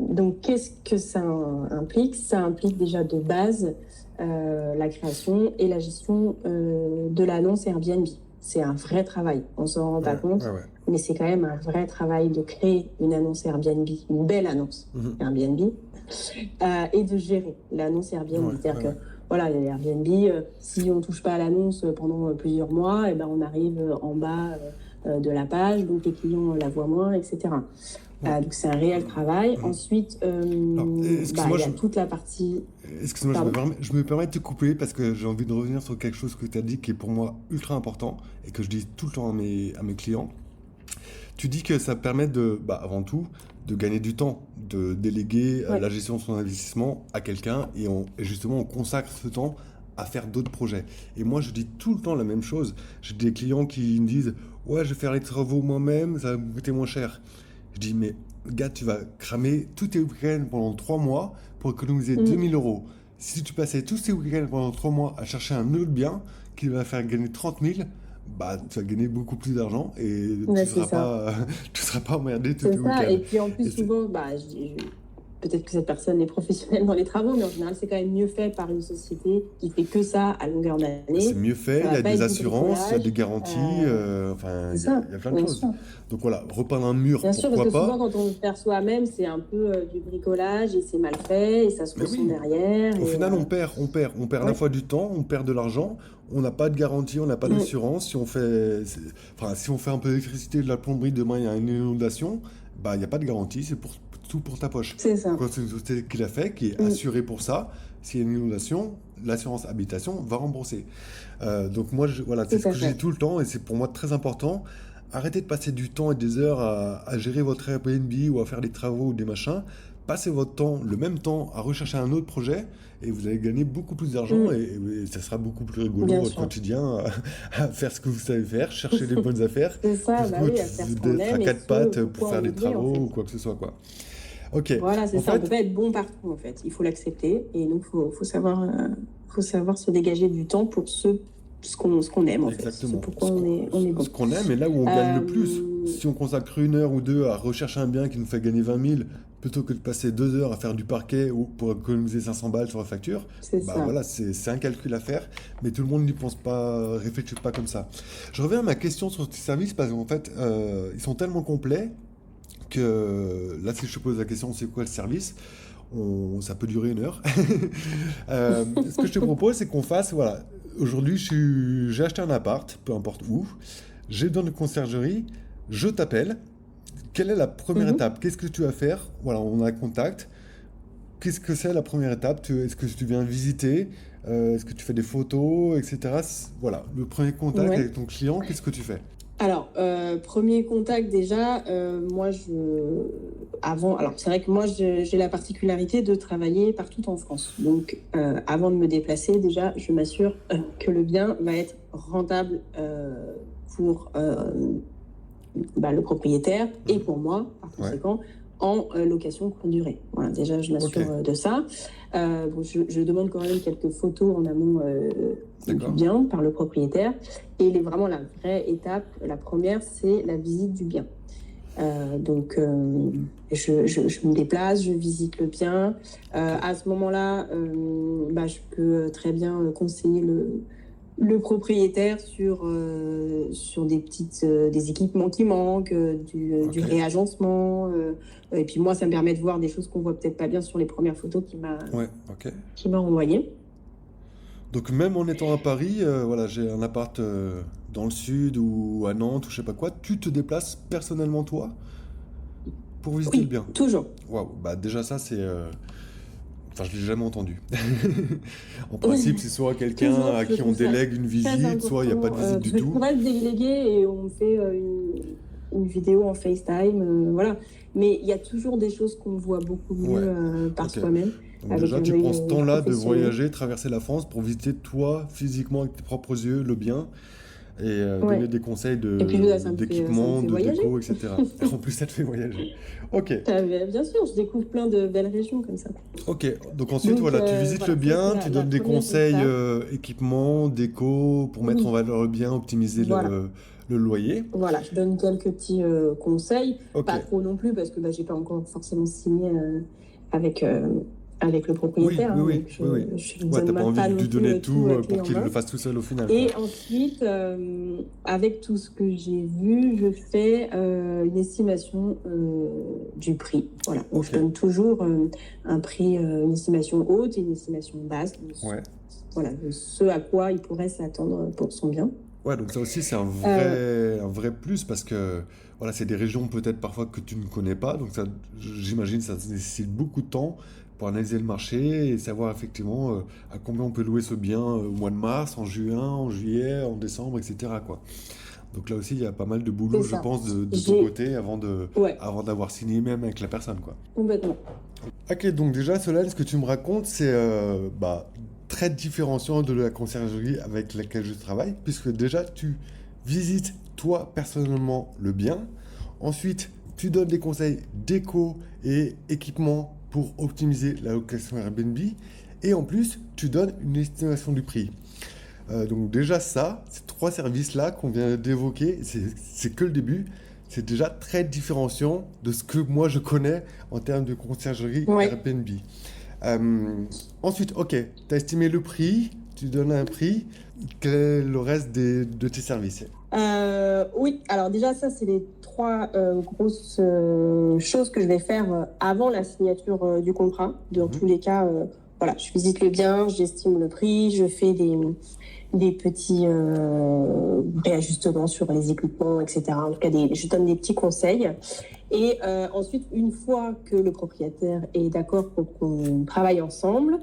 Donc, qu'est-ce que ça implique? Ça implique déjà de base la création et la gestion de l'annonce Airbnb. C'est un vrai travail, on s'en rend Ouais, pas ouais, compte, ouais. mais c'est quand même un vrai travail de créer une annonce Airbnb, une belle annonce Mhm. Airbnb, et de gérer l'annonce Airbnb. Ouais, C'est-à-dire ouais, que ouais. voilà, Airbnb, si on ne touche pas à l'annonce pendant plusieurs mois, et ben on arrive en bas de la page, donc les clients la voient moins, etc. Ouais. Donc c'est un réel travail. Mhm. Ensuite, Alors, bah, il y a toute la partie... excuse-moi, Pardon. je me permets de te couper parce que j'ai envie de revenir sur quelque chose que tu as dit qui est pour moi ultra important et que je dis tout le temps à mes clients. Tu dis que ça permet de, bah, avant tout, de gagner du temps, de déléguer Ouais. la gestion de son investissement à quelqu'un et justement on consacre ce temps à faire d'autres projets. Et moi je dis tout le temps la même chose. J'ai des clients qui me disent ouais, je vais faire les travaux moi-même, ça va me coûter moins cher. Je dis mais gars, tu vas cramer tous tes week-ends pendant 3 mois pour économiser Mm. 2 000 euros. Si tu passais tous tes week-ends pendant 3 mois à chercher un autre bien qui va faire gagner 30 000, bah, tu vas gagner beaucoup plus d'argent et Ouais, c'est ça. tu seras pas emmerdé tous C'est tes ça. week-ends. Et puis en plus, Et c'est souvent, bah, peut-être que cette personne est professionnelle dans les travaux, mais en général, c'est quand même mieux fait par une société qui fait que ça à longueur c'est d'année. mieux fait, Ça il y va a pas des être du assurances, il y a bricolage. des garanties, Euh, enfin, c'est ça, il y a plein de bien choses. sûr. Donc voilà, repeindre un mur, Bien sûr, parce que pourquoi souvent, pas? quand on le fait soi-même, c'est un peu du bricolage et c'est mal fait et ça se Mais ressent oui, derrière. au Et final, on perd à la ouais. fois du temps, on perd de l'argent, on n'a pas de garantie, on n'a pas Mm. d'assurance. Enfin, si on fait un peu d'électricité, de la plomberie, demain il y a une inondation, bah il n'y a pas de garantie, c'est pour tout pour ta poche. C'est ça. Quand c'est une société qui l'a fait, qui est Mm. assurée pour ça, s'il y a une inondation, l'assurance habitation va rembourser. Donc moi, voilà, c'est Tout ce à que je dis fait. tout le temps et c'est pour moi très important. Arrêtez de passer du temps et des heures à gérer votre Airbnb ou à faire des travaux ou des machins. Passez votre temps, le même temps, à rechercher un autre projet et vous allez gagner beaucoup plus d'argent Mm. et ça sera beaucoup plus rigolo Bien votre sûr. quotidien à faire ce que vous savez faire, chercher les bonnes affaires, C'est ça, bah plutôt oui, à faire ce qu'on d'être à aime et quatre ce pattes pour pourquoi faire on est des doué, en travaux fait. ou quoi que ce soit, quoi. Ok, Voilà, c'est en ça. On peut fait, pas être bon partout, en fait. Il faut l'accepter et donc faut savoir se dégager du temps pour ce qu'on aime, en fait. Ce exactement. pourquoi on est bon. Ce qu'on aime et là où on gagne le plus. Euh, Si on consacre 1 heure ou 2 à rechercher un bien qui nous fait gagner 20 000, plutôt que de passer 2 heures à faire du parquet ou pour économiser 500 balles sur la facture, c'est bah ça. voilà, c'est un calcul à faire, mais tout le monde n'y pense pas, réfléchit pas comme ça. Je reviens à ma question sur tes services parce qu'en fait, ils sont tellement complets que là, si je te pose la question, c'est quoi le service? Ça peut durer 1 heure. Ce que je te propose, c'est qu'on fasse, voilà, aujourd'hui, j'ai acheté un appart, peu importe où, j'ai besoin de conciergerie, je t'appelle. Quelle est la première Mhm. étape? Qu'est-ce que tu vas faire? Voilà, on a contact. Qu'est-ce que c'est la première étape? Est-ce que tu viens visiter? Est-ce que tu fais des photos, etc. Voilà, le premier contact Ouais. avec ton client, qu'est-ce que tu fais? Alors, premier contact déjà, alors c'est vrai que moi j'ai la particularité de travailler partout en France. Donc, avant de me déplacer, déjà, je m'assure que le bien va être rentable pour le propriétaire et pour moi, par conséquent, en location courte durée. Voilà, déjà, je m'assure de ça. Bon, je demande quand même quelques photos en amont du bien par le propriétaire. Et vraiment, la vraie étape, la première, c'est la visite du bien. Donc, je me déplace, je visite le bien. À ce moment-là, je peux très bien conseiller le propriétaire sur des équipements qui manquent, du réagencement. Et puis moi, ça me permet de voir des choses qu'on voit peut-être pas bien sur les premières photos qu'il m'a envoyées. Donc même en étant à Paris, voilà, j'ai un appart dans le sud ou à Nantes ou je sais pas quoi, tu te déplaces personnellement toi pour visiter le bien? Toujours. Waouh, bah déjà ça c'est... Enfin, je l'ai jamais entendu. En principe, c'est soit quelqu'un à qui on délègue une visite, soit il n'y a pas de visite du tout. Je pourrais le déléguer et on fait une vidéo en FaceTime, voilà. Mais il y a toujours des choses qu'on voit beaucoup mieux par soi-même. Donc déjà, tu prends ce temps-là de voyager, traverser la France pour visiter toi, physiquement, avec tes propres yeux, le bien, et donner des conseils d'équipement, de déco, etc. En plus, ça te fait voyager. Ok. Bien sûr, je découvre plein de belles régions comme ça. Ok, donc ensuite, tu visites le bien, tu donnes des conseils équipement, déco, pour mettre en valeur le bien, optimiser le loyer. Voilà, je donne quelques petits conseils, pas trop non plus, parce que j'ai pas encore forcément signé avec le propriétaire. Oui. T'as pas envie de lui donner tout pour qu'il le fasse tout seul au final. Et ensuite, avec tout ce que j'ai vu, je fais une estimation du prix. Voilà, donc je donne toujours un prix, une estimation haute et une estimation basse. Voilà, ce à quoi il pourrait s'attendre pour son bien. Ouais, donc ça aussi c'est un vrai plus parce que voilà, c'est des régions peut-être parfois que tu ne connais pas, donc ça, j'imagine ça nécessite beaucoup de temps pour analyser le marché et savoir effectivement à combien on peut louer ce bien au mois de mars, en juin, en juillet, en décembre, etc. quoi. Donc là aussi il y a pas mal de boulot, je pense, de ton côté avant d'avoir signé même avec la personne, quoi. Complètement. Ok, donc déjà Solène, ce que tu me racontes, c'est très différenciant de la conciergerie avec laquelle je travaille, puisque déjà tu visites toi personnellement le bien, ensuite tu donnes des conseils déco et équipement pour optimiser la location Airbnb, et en plus tu donnes une estimation du prix. Donc déjà ça, ces trois services-là qu'on vient d'évoquer, c'est que le début. C'est déjà très différenciant de ce que moi je connais en termes de conciergerie Airbnb. Ensuite, ok, tu as estimé le prix, tu donnes un prix. Quel est le reste de tes services? Oui, alors déjà, ça, c'est les trois grosses choses que je vais faire avant la signature du contrat. Dans tous les cas, voilà, je visite le bien, j'estime le prix, je fais des petits réajustements sur les équipements, etc. En tout cas, je donne des petits conseils. Et ensuite, une fois que le propriétaire est d'accord pour qu'on travaille ensemble,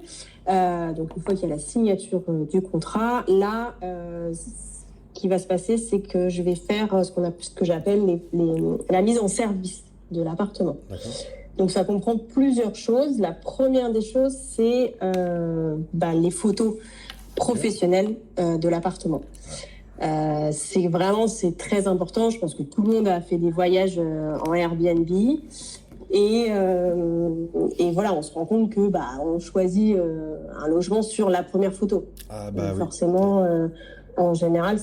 donc une fois qu'il y a la signature du contrat, là, ce qui va se passer, c'est que je vais faire ce que j'appelle la mise en service de l'appartement. D'accord. Donc ça comprend plusieurs choses. La première des choses, c'est les photos professionnelles de l'appartement. C'est très important. Je pense que tout le monde a fait des voyages en Airbnb et voilà, on se rend compte que on choisit un logement sur la première photo. Forcément, en général,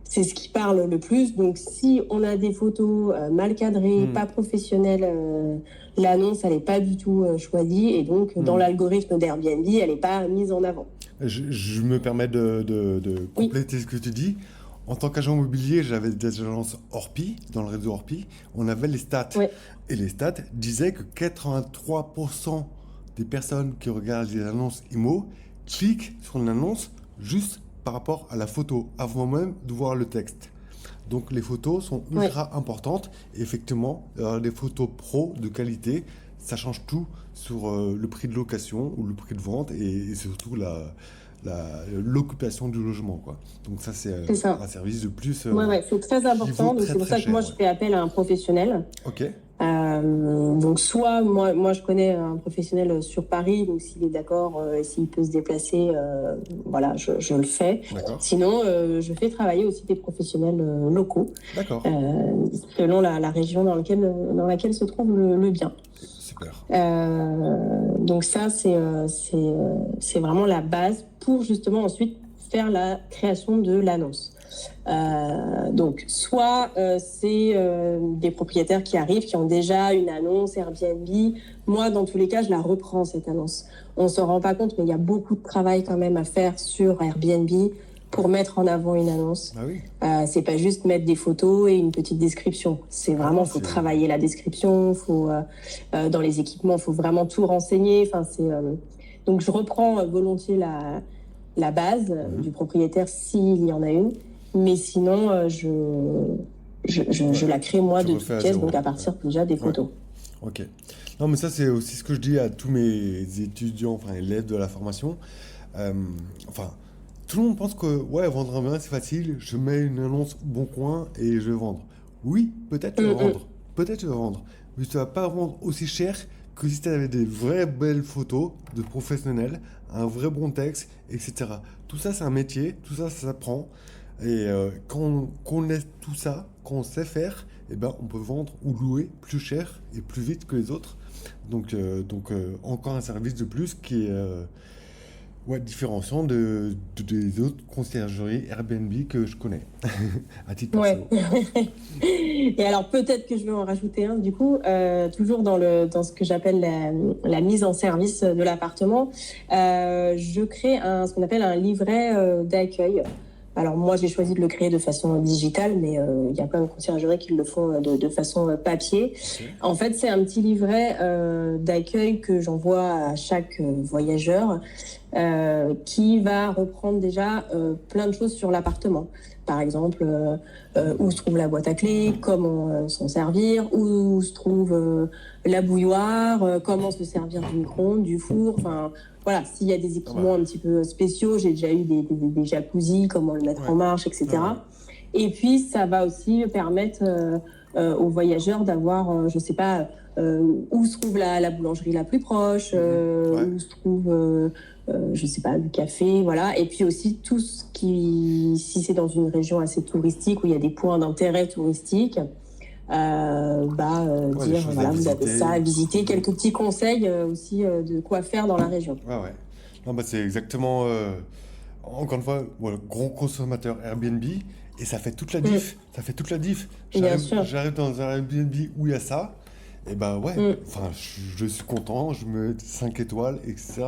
c'est ce qui parle le plus. Donc, si on a des photos mal cadrées, pas professionnelles, l'annonce, elle n'est pas du tout choisie. Et donc, dans l'algorithme d'Airbnb, elle n'est pas mise en avant. Je me permets de compléter ce que tu dis. En tant qu'agent immobilier, j'avais des agences Orpi, dans le réseau Orpi. On avait les stats. Et les stats disaient que 83% des personnes qui regardent les annonces IMO cliquent sur une annonce juste par rapport à la photo, avant même de voir le texte. Donc les photos sont ultra importantes. Et effectivement, des photos pro de qualité, ça change tout sur le prix de location ou le prix de vente et surtout l'occupation du logement, quoi. Donc ça, c'est C'est ça. un service de plus Ouais, c'est très qui vaut important. Donc, très c'est pour très ça que moi, cher, je ouais. fais appel à un professionnel. Ok, Donc, soit moi, je connais un professionnel sur Paris, donc s'il est d'accord et s'il peut se déplacer, voilà, je le fais. d'accord, Sinon, je fais travailler aussi des professionnels locaux, d'accord, selon la région dans laquelle se trouve le bien. super. Donc ça, c'est vraiment la base pour justement ensuite faire la création de l'annonce. Donc, soit c'est des propriétaires qui arrivent, qui ont déjà une annonce Airbnb. Moi, dans tous les cas, je la reprends, cette annonce. On ne se rend pas compte, mais il y a beaucoup de travail quand même à faire sur Airbnb pour mettre en avant une annonce. Ah oui. C'est pas juste mettre des photos et une petite description. C'est Ah vraiment, non, faut c'est... travailler la description, dans les équipements, faut vraiment tout renseigner. Enfin, donc je reprends volontiers la base du propriétaire s'il y en a une, mais sinon je Ouais, la crée moi tu de refais toutes à pièces, zéro. donc à partir déjà des Ouais, photos. ok. Non, mais ça, c'est aussi ce que je dis à tous mes étudiants, enfin élèves de la formation. Euh, enfin, tout le monde pense que, ouais, vendre un bien, c'est facile. Je mets une annonce Bon Coin et je vais vendre. Oui, peut-être tu vas Mm, vendre. Peut-être tu vas vendre. Mais tu vas pas vendre aussi cher que si tu avais des vraies belles photos de professionnels, un vrai bon texte, etc. Tout ça, c'est un métier. Tout ça, ça s'apprend. Et quand on laisse tout ça, quand on sait faire, eh ben, on peut vendre ou louer plus cher et plus vite que les autres. Donc, encore un service de plus qui est ouais, différenciant des autres conciergeries Airbnb que je connais, à titre ouais. perso. Et alors peut-être que je vais en rajouter un du coup, toujours dans ce que j'appelle la mise en service de l'appartement. Je crée ce qu'on appelle un livret d'accueil. Alors moi j'ai choisi de le créer de façon digitale, mais il y a plein de conciergeries qui le font de façon papier. Ok, En fait c'est un petit livret d'accueil que j'envoie à chaque voyageur, qui va reprendre déjà plein de choses sur l'appartement. Par exemple, où se trouve la boîte à clés, comment s'en servir, où se trouve la bouilloire, comment se servir du micro-ondes, du four. Enfin, voilà, s'il y a des ah bah, équipements un petit peu spéciaux, j'ai déjà eu des jacuzzis, comment le mettre en ouais, marche, ouais, ouais. etc. Et puis, ça va aussi permettre aux voyageurs d'avoir, je sais pas, où se trouve la boulangerie la plus proche, Mhm, ouais, où se trouve, je sais pas, du café, voilà. Et puis aussi tout ce qui, si c'est dans une région assez touristique où il y a des points d'intérêt touristique, ouais, des dire choses à voilà, vous avez ça visiter. à visiter, quelques petits conseils aussi de quoi faire dans la région. Ouais, ouais. Non, bah, c'est exactement, encore une fois, voilà, gros consommateur Airbnb, et ça fait toute la Mm, diff. Ça fait toute la diff. bien J'arrive, sûr. j'arrive dans un Airbnb où il y a ça, et bah ouais, Mm, enfin, je suis content, je me mets 5 étoiles, etc.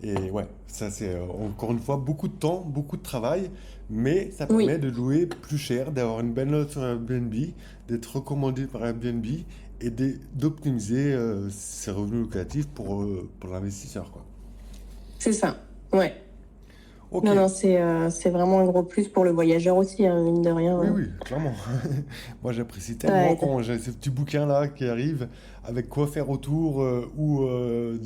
Et ouais, ça c'est encore une fois beaucoup de temps, beaucoup de travail, mais ça permet oui. de louer plus cher, d'avoir une belle note sur Airbnb, d'être recommandé par Airbnb et d'optimiser ses revenus locatifs pour l'investisseur, quoi. C'est ça. Ouais. Ok, Non, non, c'est vraiment un gros plus pour le voyageur aussi, hein, mine de rien. oui, oui, clairement. Moi, j'apprécie Ça tellement aide. quand j'ai ce petit bouquin-là qui arrive avec quoi faire autour, ou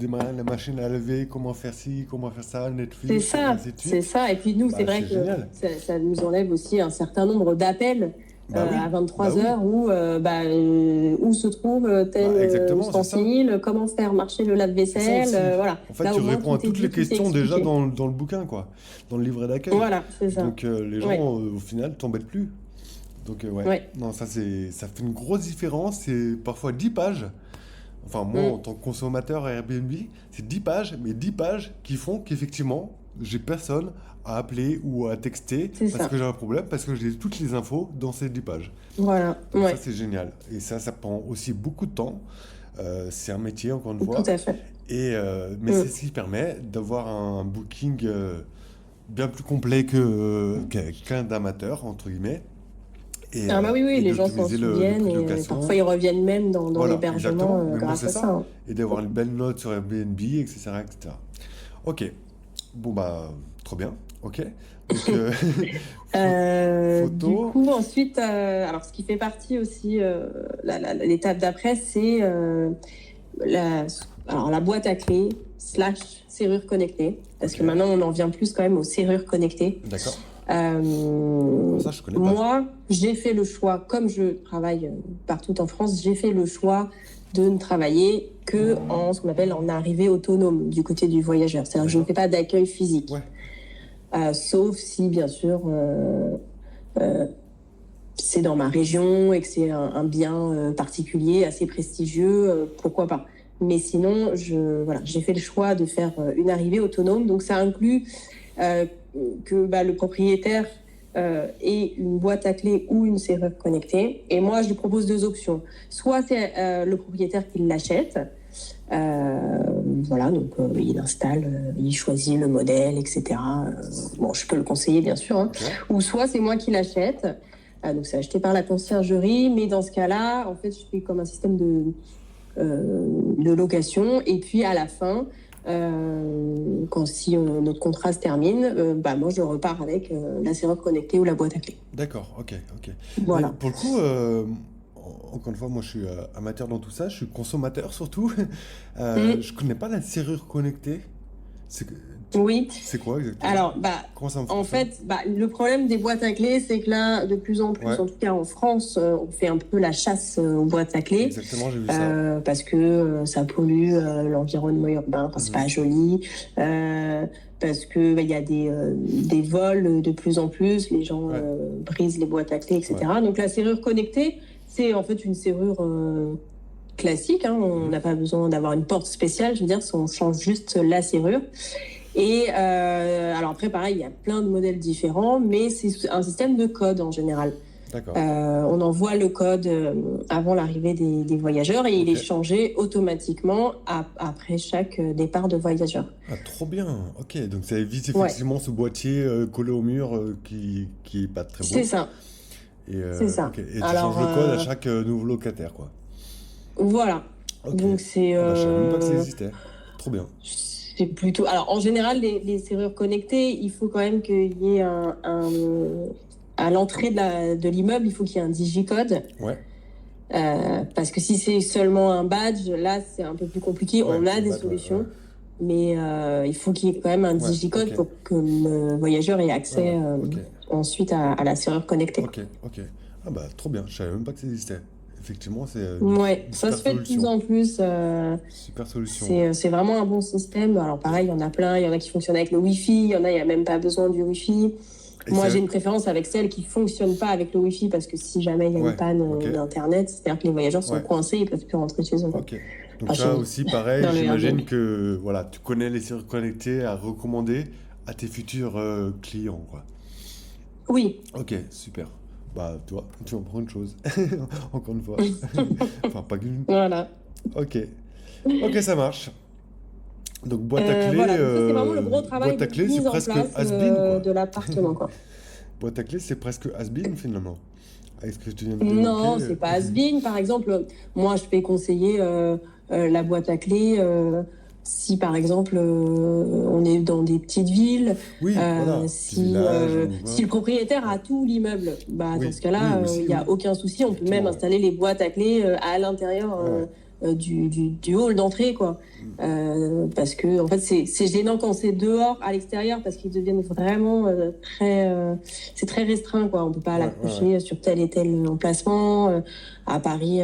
la machine à laver, comment faire ci, comment faire ça, C'est Netflix, et ça, ainsi de c'est suite. ça. Et puis nous, c'est Bah, vrai c'est que génial. ça nous enlève aussi un certain nombre d'appels Bah à oui, bah 23 oui. heures où se trouve tel Bah exactement, c'est ça. ustensile, comment faire marcher le C'est ça lave-vaisselle, aussi. voilà. En fait, Là, tu au moins, réponds à tout est toutes les dit, tout est questions déjà expliqué. dans le bouquin, quoi, dans le livret d'accueil. Voilà, c'est ça. Donc les Ouais, gens, au final, t'embêtent plus. Donc ouais, ouais. non, ça fait une grosse différence. C'est parfois 10 pages. Enfin, moi, Mm, en tant que consommateur à Airbnb, c'est 10 pages, mais 10 pages qui font qu'effectivement, j'ai personne à appeler ou à texter c'est parce que ça. j'ai un problème, parce que j'ai toutes les infos dans ces 10 pages. Voilà, Donc ça, ouais. c'est génial. Et ça prend aussi beaucoup de temps. C'est un métier, encore une Tout fois. à fait. Mais Mm. c'est ce qui permet d'avoir un booking bien plus complet qu'un d'amateur, entre guillemets, Ah bah oui, oui, et les gens s'en d'optimiser le souviennent prix de et parfois location. ils reviennent même dans Voilà, l'hébergement exactement. Mais moi, grâce c'est à ça, ça. hein. Et d'avoir une belle note sur Airbnb, etc., etc. Ok. Bon, bah, trop bien. Ok. Donc, Du photo. coup, ensuite, alors ce qui fait partie aussi, l'étape d'après, c'est alors la boîte à clés / serrure connectée, parce que maintenant on en vient plus quand même aux serrures connectées. D'accord. Ça, je connais pas. Moi, j'ai fait le choix, comme je travaille partout en France, j'ai fait le choix de ne travailler que en ce qu'on appelle en arrivée autonome du côté du voyageur. C'est-à-dire que je ne fais pas d'accueil physique. Ouais. Sauf si, bien sûr, c'est dans ma région et que c'est un bien particulier, assez prestigieux, pourquoi pas. Mais sinon, j'ai fait le choix de faire une arrivée autonome. Donc, ça inclut que le propriétaire ait une boîte à clés ou une serrure connectée. Et moi, je lui propose 2 options. Soit c'est le propriétaire qui l'achète. Donc il installe, il choisit le modèle, etc. Je peux le conseiller, bien sûr. Hein. Okay. Ou soit c'est moi qui l'achète. Donc, c'est acheté par la conciergerie. Mais dans ce cas-là, en fait, je fais comme un système de location, et puis à la fin, si notre contrat se termine, moi je repars avec la serrure connectée ou la boîte à clés. D'accord, ok. Voilà. Mais pour le coup, encore une fois, moi je suis amateur dans tout ça, je suis consommateur surtout. Je connais pas la serrure connectée. Oui. C'est quoi exactement? Alors, comment ça en fait, le problème des boîtes à clés, c'est que là, de plus en plus, en tout cas en France, on fait un peu la chasse aux boîtes à clés. Exactement, j'ai vu ça. Parce que ça pollue l'environnement urbain, c'est pas joli. Parce que il y a des vols de plus en plus, les gens brisent les boîtes à clés, etc. Ouais. Donc la serrure connectée, c'est en fait une serrure classique. Hein, on n'a pas besoin d'avoir une porte spéciale. Je veux dire, on change juste la serrure. Et alors après, pareil, il y a plein de modèles différents, mais c'est un système de code en général. D'accord. On envoie le code avant l'arrivée des voyageurs et il est changé automatiquement après chaque départ de voyageurs. Ah, trop bien. Ok, donc ça évite effectivement ce boîtier collé au mur qui est pas très beau. C'est ça. C'est ça. Okay. Et tu changes le code à chaque nouveau locataire, quoi. Voilà. Okay. Donc c'est. Je savais même pas que ça existait. Trop bien. C'est plutôt. Alors en général, les serrures connectées, il faut quand même qu'il y ait à l'entrée de l'immeuble, il faut qu'il y ait un digicode. Ouais. Parce que si c'est seulement un badge, là, c'est un peu plus compliqué. On a des solutions, mais il faut qu'il y ait quand même un digicode pour que le voyageur ait accès ensuite à la serrure connectée. Ok. Ah bah, trop bien. Je savais même pas que ça existait. Effectivement, c'est ça se fait de plus en plus. Super solution. C'est vraiment un bon système. Alors pareil, il y en a plein. Il y en a qui fonctionnent avec le Wi-Fi. Il y en a, il n'y a même pas besoin du Wi-Fi. Moi, j'ai une préférence avec celles qui ne fonctionnent pas avec le Wi-Fi parce que si jamais il y a une panne d'Internet, c'est-à-dire que les voyageurs sont coincés, ils ne peuvent plus rentrer chez eux. Ok. Donc ça aussi, pareil, j'imagine que tu connais les serrures connectées à recommander à tes futurs clients, quoi. Oui. Ok, super. Bah, toi, tu en prends une chose. Encore une fois. Enfin, pas qu'une. Voilà. Ok, ça marche. Donc, boîte à clés. Voilà. Ça, c'est vraiment le gros travail de mise en place de l'appartement, quoi. Boîte à clés, c'est presque has-been, finalement. Est-ce que tu viens de Non, c'est pas has-been. Par exemple, moi, je fais conseiller la boîte à clés. Si par exemple on est dans des petites villes, si le propriétaire a tout l'immeuble, dans ce cas-là, il n'y a aucun souci. On peut même installer les boîtes à clés à l'intérieur du hall d'entrée, quoi. Parce que en fait, c'est gênant quand c'est dehors, à l'extérieur, parce qu'ils deviennent vraiment c'est très restreint, quoi. On peut pas l'accrocher sur tel et tel emplacement. À Paris,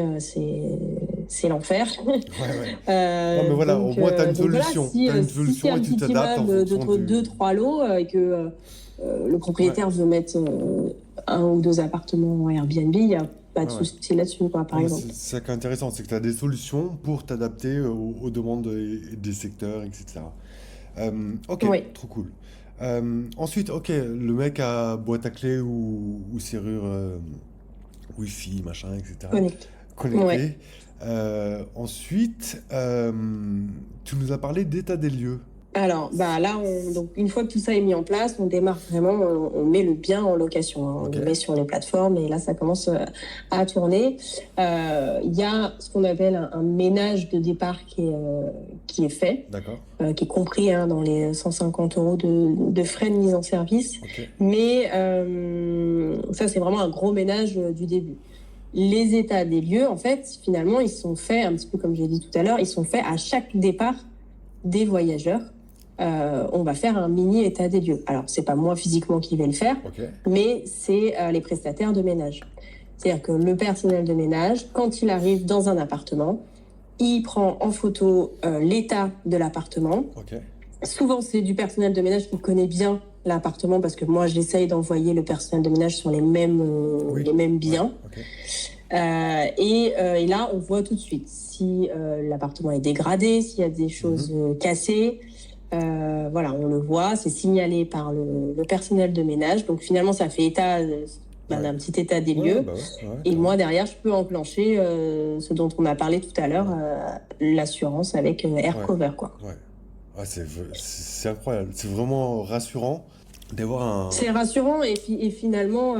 c'est l'enfer. Non, mais voilà, au moins, tu as une solution. Si c'est un petit immeuble de 2-3 lots et que le propriétaire veut mettre 1 ou 2 appartements en Airbnb, il n'y a pas de souci là-dessus, quoi, par exemple. C'est ça qui est intéressant, c'est que tu as des solutions pour t'adapter aux demandes des secteurs, etc. Trop cool. Ensuite, le mec a boîte à clés ou serrure Wi-Fi, machin, etc. Connecté. Ensuite, tu nous as parlé d'état des lieux. Alors, là, donc, une fois que tout ça est mis en place, on démarre vraiment, on met le bien en location. Hein, on le met sur les plateformes et là, ça commence à tourner. Il y a ce qu'on appelle un ménage de départ qui est fait, qui est compris dans les 150 € de frais de mise en service. Mais ça, c'est vraiment un gros ménage du début. les états des lieux, en fait, finalement, ils sont faits, un petit peu comme j'ai dit tout à l'heure, ils sont faits à chaque départ des voyageurs. On va faire un mini état des lieux. Alors, c'est pas moi physiquement qui vais le faire, mais c'est les prestataires de ménage. C'est-à-dire que le personnel de ménage, quand il arrive dans un appartement, il prend en photo l'état de l'appartement. Souvent, c'est du personnel de ménage qui connaît bien l'appartement, parce que moi, j'essaye d'envoyer le personnel de ménage sur les mêmes biens. Et là, on voit tout de suite si l'appartement est dégradé, s'il y a des choses cassées. Voilà, on le voit, c'est signalé par le personnel de ménage. Donc finalement, ça fait état d'un petit état des lieux. Et moi, derrière, je peux enclencher ce dont on a parlé tout à l'heure, l'assurance avec AirCover, quoi. C'est incroyable. C'est vraiment rassurant d'avoir un... C'est rassurant et finalement...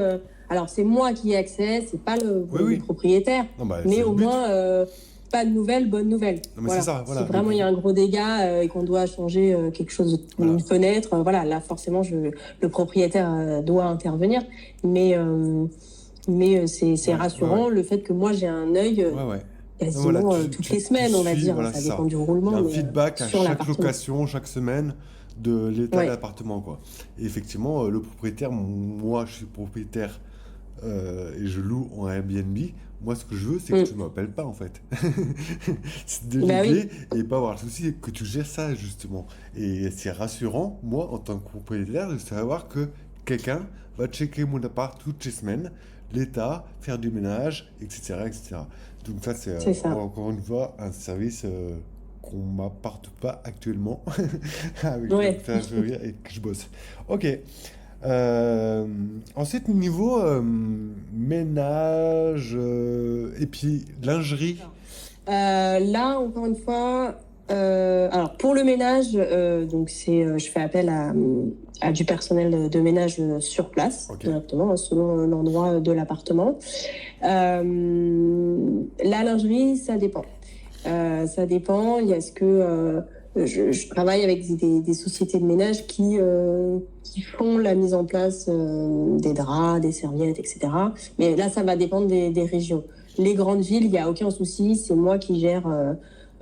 alors, c'est moi qui ai accès, c'est pas le propriétaire. Mais au moins... pas de nouvelles, bonne nouvelle. C'est ça, si vraiment il y a un gros dégât et qu'on doit changer quelque chose, une fenêtre, là forcément le propriétaire doit intervenir. Mais c'est rassurant le fait que moi j'ai un œil quasiment toutes les semaines, on va dire. Ça dépend du roulement. Il y a un feedback à chaque location, chaque semaine de l'état de l'appartement, quoi. Et effectivement, le propriétaire, moi je suis propriétaire et je loue en Airbnb. Moi, ce que je veux, c'est que tu ne m'appelles pas, en fait. C'est déléguer et pas avoir le souci que tu gères ça, justement. Et c'est rassurant, moi, en tant que propriétaire, de savoir que quelqu'un va checker mon appart toutes les semaines, l'état, faire du ménage, etc. etc. Donc ça, c'est encore une fois un service qu'on ne m'apporte pas actuellement avec et que je bosse. Ok. Ensuite, niveau ménage et puis lingerie. Là, encore une fois, alors pour le ménage, donc je fais appel à du personnel de ménage sur place directement, selon l'endroit de l'appartement. La lingerie, ça dépend. Ça dépend. Il y a ce que je travaille avec des sociétés de ménage qui font la mise en place des draps, des serviettes, etc. Mais là, ça va dépendre des régions. Les grandes villes, il n'y a aucun souci. C'est moi qui gère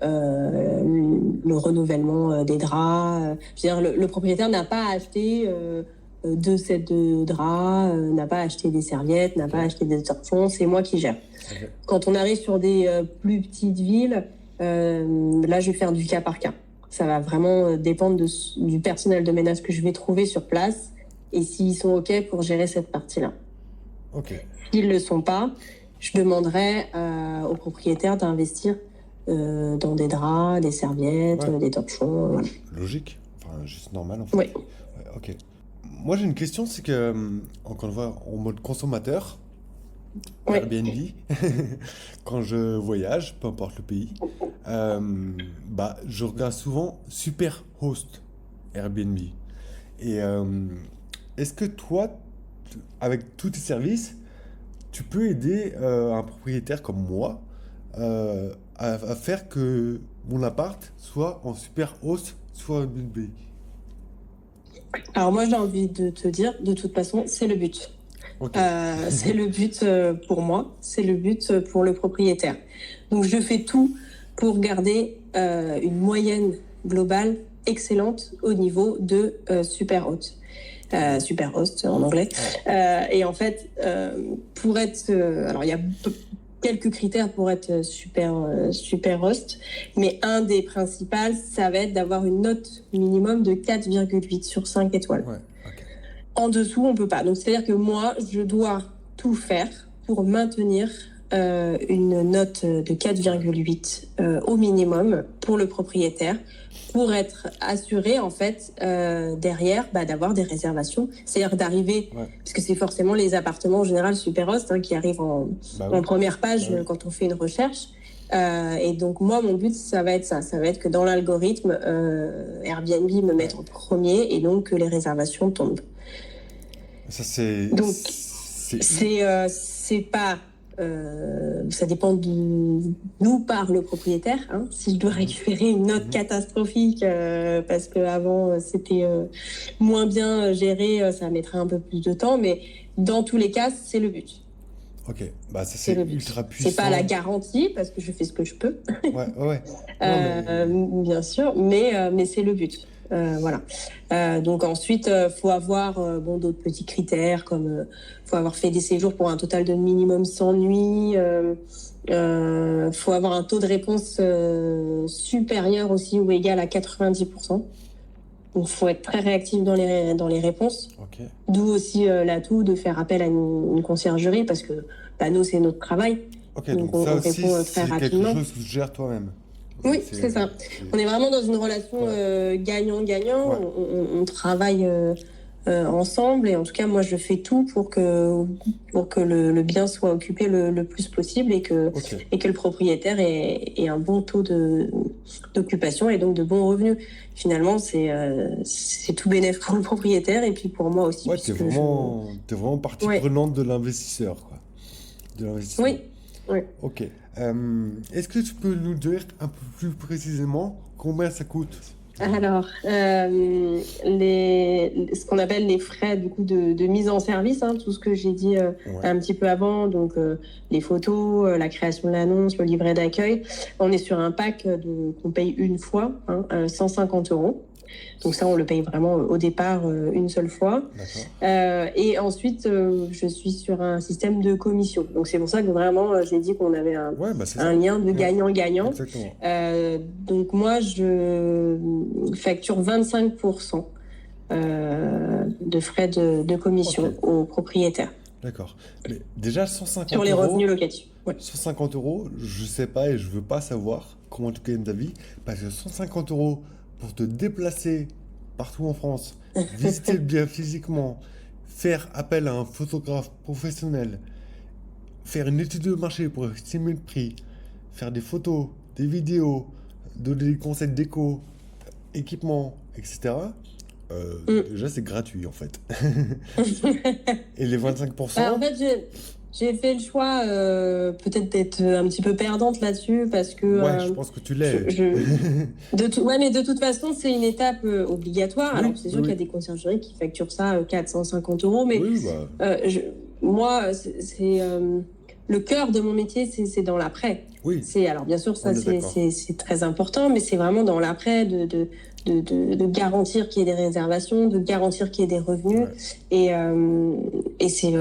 le renouvellement des draps. Je veux dire, le propriétaire n'a pas acheté 2 sets de draps, n'a pas acheté des serviettes, n'a pas acheté des torchons. C'est moi qui gère. Quand on arrive sur des plus petites villes, là, je vais faire du cas par cas. Ça va vraiment dépendre du personnel de ménage que je vais trouver sur place et s'ils sont OK pour gérer cette partie-là. S'ils ne le sont pas, je demanderai au propriétaire d'investir dans des draps, des serviettes, des torchons. Voilà. Logique, enfin juste normal en fait. Ok. Moi j'ai une question, c'est que, encore une fois, en mode consommateur, Airbnb, quand je voyage, peu importe le pays, je regarde souvent Superhost Airbnb. Et est-ce que toi, avec tous tes services, tu peux aider un propriétaire comme moi à faire que mon appart soit en Superhost, soit Airbnb? Alors moi j'ai envie de te dire, de toute façon, c'est le but. C'est le but pour moi, c'est le but pour le propriétaire. Donc je fais tout pour garder une moyenne globale excellente au niveau de Superhost. Superhost en anglais. Et en fait, pour être... alors il y a quelques critères pour être Superhost, mais un des principaux, ça va être d'avoir une note minimum de 4,8 sur 5 étoiles. En dessous, on peut pas. Donc, c'est-à-dire que moi, je dois tout faire pour maintenir une note de 4,8 au minimum pour le propriétaire, pour être assuré, en fait, derrière, d'avoir des réservations. C'est-à-dire d'arriver, parce que c'est forcément les appartements, en général, Superhost, qui arrivent en première page quand on fait une recherche. Et donc, moi, mon but, ça va être ça. Ça va être que dans l'algorithme, Airbnb me mette en premier et donc que les réservations tombent. Ça, c'est... Donc, c'est pas... ça dépend de nous par le propriétaire. Si je dois récupérer une note catastrophique parce qu'avant c'était moins bien géré, ça mettrait un peu plus de temps. Mais dans tous les cas, c'est le but. Ok, bah ça C'est c'est le but. ultra C'est pas la puissant. garantie parce que je fais ce que je peux, Ouais, ouais, ouais. Non, mais. bien sûr, mais c'est le but. Voilà. Donc ensuite, faut avoir bon d'autres petits critères comme faut avoir fait des séjours pour un total de minimum 100 nuits. Faut avoir un taux de réponse supérieur aussi ou égal à 90%. Donc faut être très réactif dans les réponses. Ok. D'où aussi l'atout de faire appel à une conciergerie parce que bah, nous c'est notre travail. Ok, Donc donc ça on aussi, répond très c'est quelque rapidement. chose que tu gères toi-même. Oui, c'est ça. On est vraiment dans une relation Voilà. gagnant-gagnant. Ouais, On travaille ensemble et en tout cas, moi, je fais tout pour que le bien soit occupé le plus possible ok. et que le propriétaire ait un bon taux d'occupation et donc de bons revenus. Finalement, c'est tout bénéf pour le propriétaire et puis pour moi aussi, Ouais, puisque je... t'es vraiment partie Ouais, prenante de l'investisseur, quoi. De l'investissement. oui, oui. Ok. Est-ce que tu peux nous dire un peu plus précisément combien ça coûte? Alors, ce qu'on appelle les frais du coup de mise en service, hein, tout ce que j'ai dit Ouais, un petit peu avant, donc les photos, la création de l'annonce, le livret d'accueil, on est sur un pack qu'on paye une fois, hein, 150 euros. Donc ça, on le paye vraiment au départ une seule fois. d'accord. Et ensuite, je suis sur un système de commission. Donc c'est pour ça que vraiment, j'ai dit qu'on avait Ouais, bah c'est un ça. lien de Ouais, gagnant-gagnant. exactement. Donc moi, je facture 25% de frais de Ok, commission aux propriétaires d'accord. Mais déjà, sur 150 les revenus euros, locatifs. Ouais. 150 euros, je sais pas et je veux pas savoir comment tu gagnes ta vie, parce que 150 euros pour te déplacer partout en France, visiter le bien physiquement, faire appel à un photographe professionnel, faire une étude de marché pour estimer le prix, faire des photos, des vidéos, donner des conseils déco, équipement, etc. Déjà, c'est gratuit en fait. Et les En 25%, fait, j'ai fait le choix peut-être d'être un petit peu perdante là-dessus parce que ouais, je pense que tu l'es. ouais, mais de toute façon, c'est une étape obligatoire. Alors, Oui, c'est oui, sûr qu'il y a oui. des conciergeries qui facturent ça 450 euros, mais Oui, oui, bah, euh, je- moi, le cœur de mon métier, c'est dans l'après. oui, Alors, bien sûr, ça, on est d'accord. c'est très important, mais c'est vraiment dans l'après de garantir qu'il y ait des réservations, de garantir qu'il y ait des revenus. Ouais, Et c'est,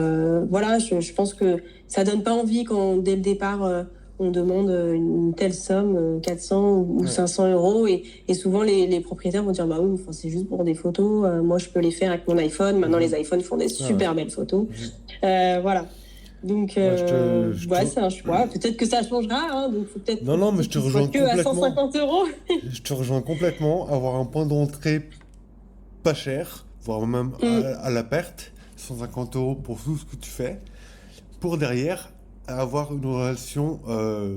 voilà, je pense que ça donne pas envie quand, dès le départ, on demande une telle somme, 400 ou ouais. 500 euros. Et souvent, les propriétaires vont dire, bah oui, enfin, c'est juste pour des photos. Moi, je peux les faire avec mon iPhone. Maintenant, les Mhm. iPhones font des Ouais, ouais. super belles photos. Mhm. Voilà. Donc, Ouais, je te... ouais, c'est un choix. Peut-être que ça changera. Hein, donc, faut peut-être Non, non, mais je te qu'il soit rejoins que à complètement. 150 euros. Je te rejoins complètement. Avoir un point d'entrée pas cher, voire même Mm, à la perte, 150 euros pour tout ce que tu fais, pour derrière avoir une relation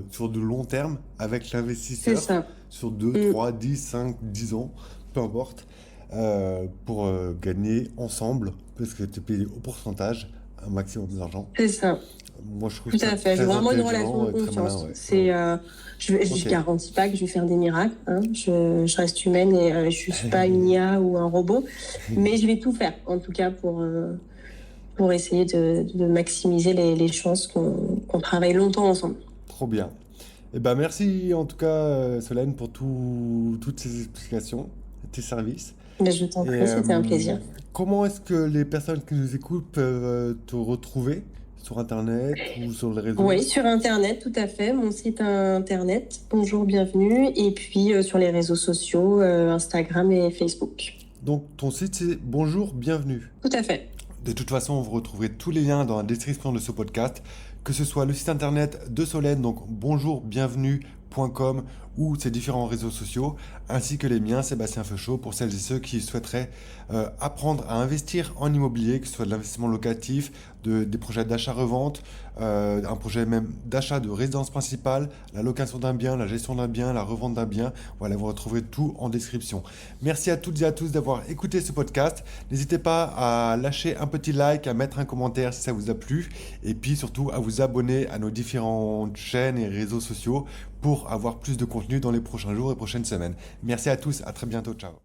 sur de long terme avec c'est l'investisseur, ça. sur 2, Mm, 3, 10, 5, 10 ans, peu importe, pour gagner ensemble, parce que tu payes au pourcentage un maximum d'argent. c'est ça. Moi, je trouve Tout ça à fait. J'ai très vraiment une relation intelligent de et très malin, confiance. ouais. Ouais, ouais. Je Ok. garantis pas que je vais faire des miracles. Hein. Je reste humaine et je suis pas une IA ou un robot, mais je vais tout faire, en tout cas pour essayer de maximiser les chances qu'on travaille longtemps ensemble. Trop bien. Eh ben, merci en tout cas, Solène, pour toutes ces explications, tes services. Mais je t'en Et prie, c'était un plaisir. comment est-ce que les personnes qui nous écoutent peuvent te retrouver sur Internet ou sur les réseaux? Oui, sur Internet, tout à fait. Mon site Internet, bonjour, bienvenue. Et puis sur les réseaux sociaux, Instagram et Facebook. Donc, ton site, c'est Bonjour, bienvenue. Tout à fait. De toute façon, vous retrouverez tous les liens dans la description de ce podcast, que ce soit le site internet de Solène, donc bonjourbienvenue.com ou ses différents réseaux sociaux, ainsi que les miens, Sébastien Feuchot, pour celles et ceux qui souhaiteraient apprendre à investir en immobilier, que ce soit de l'investissement locatif, des projets d'achat-revente, un projet même d'achat de résidence principale, la location d'un bien, la gestion d'un bien, la revente d'un bien. Voilà, vous retrouverez tout en description. Merci à toutes et à tous d'avoir écouté ce podcast. N'hésitez pas à lâcher un petit like, à mettre un commentaire si ça vous a plu, et puis surtout à vous abonner à nos différentes chaînes et réseaux sociaux pour avoir plus de contenu dans les prochains jours et prochaines semaines. Merci à tous, à très bientôt, ciao.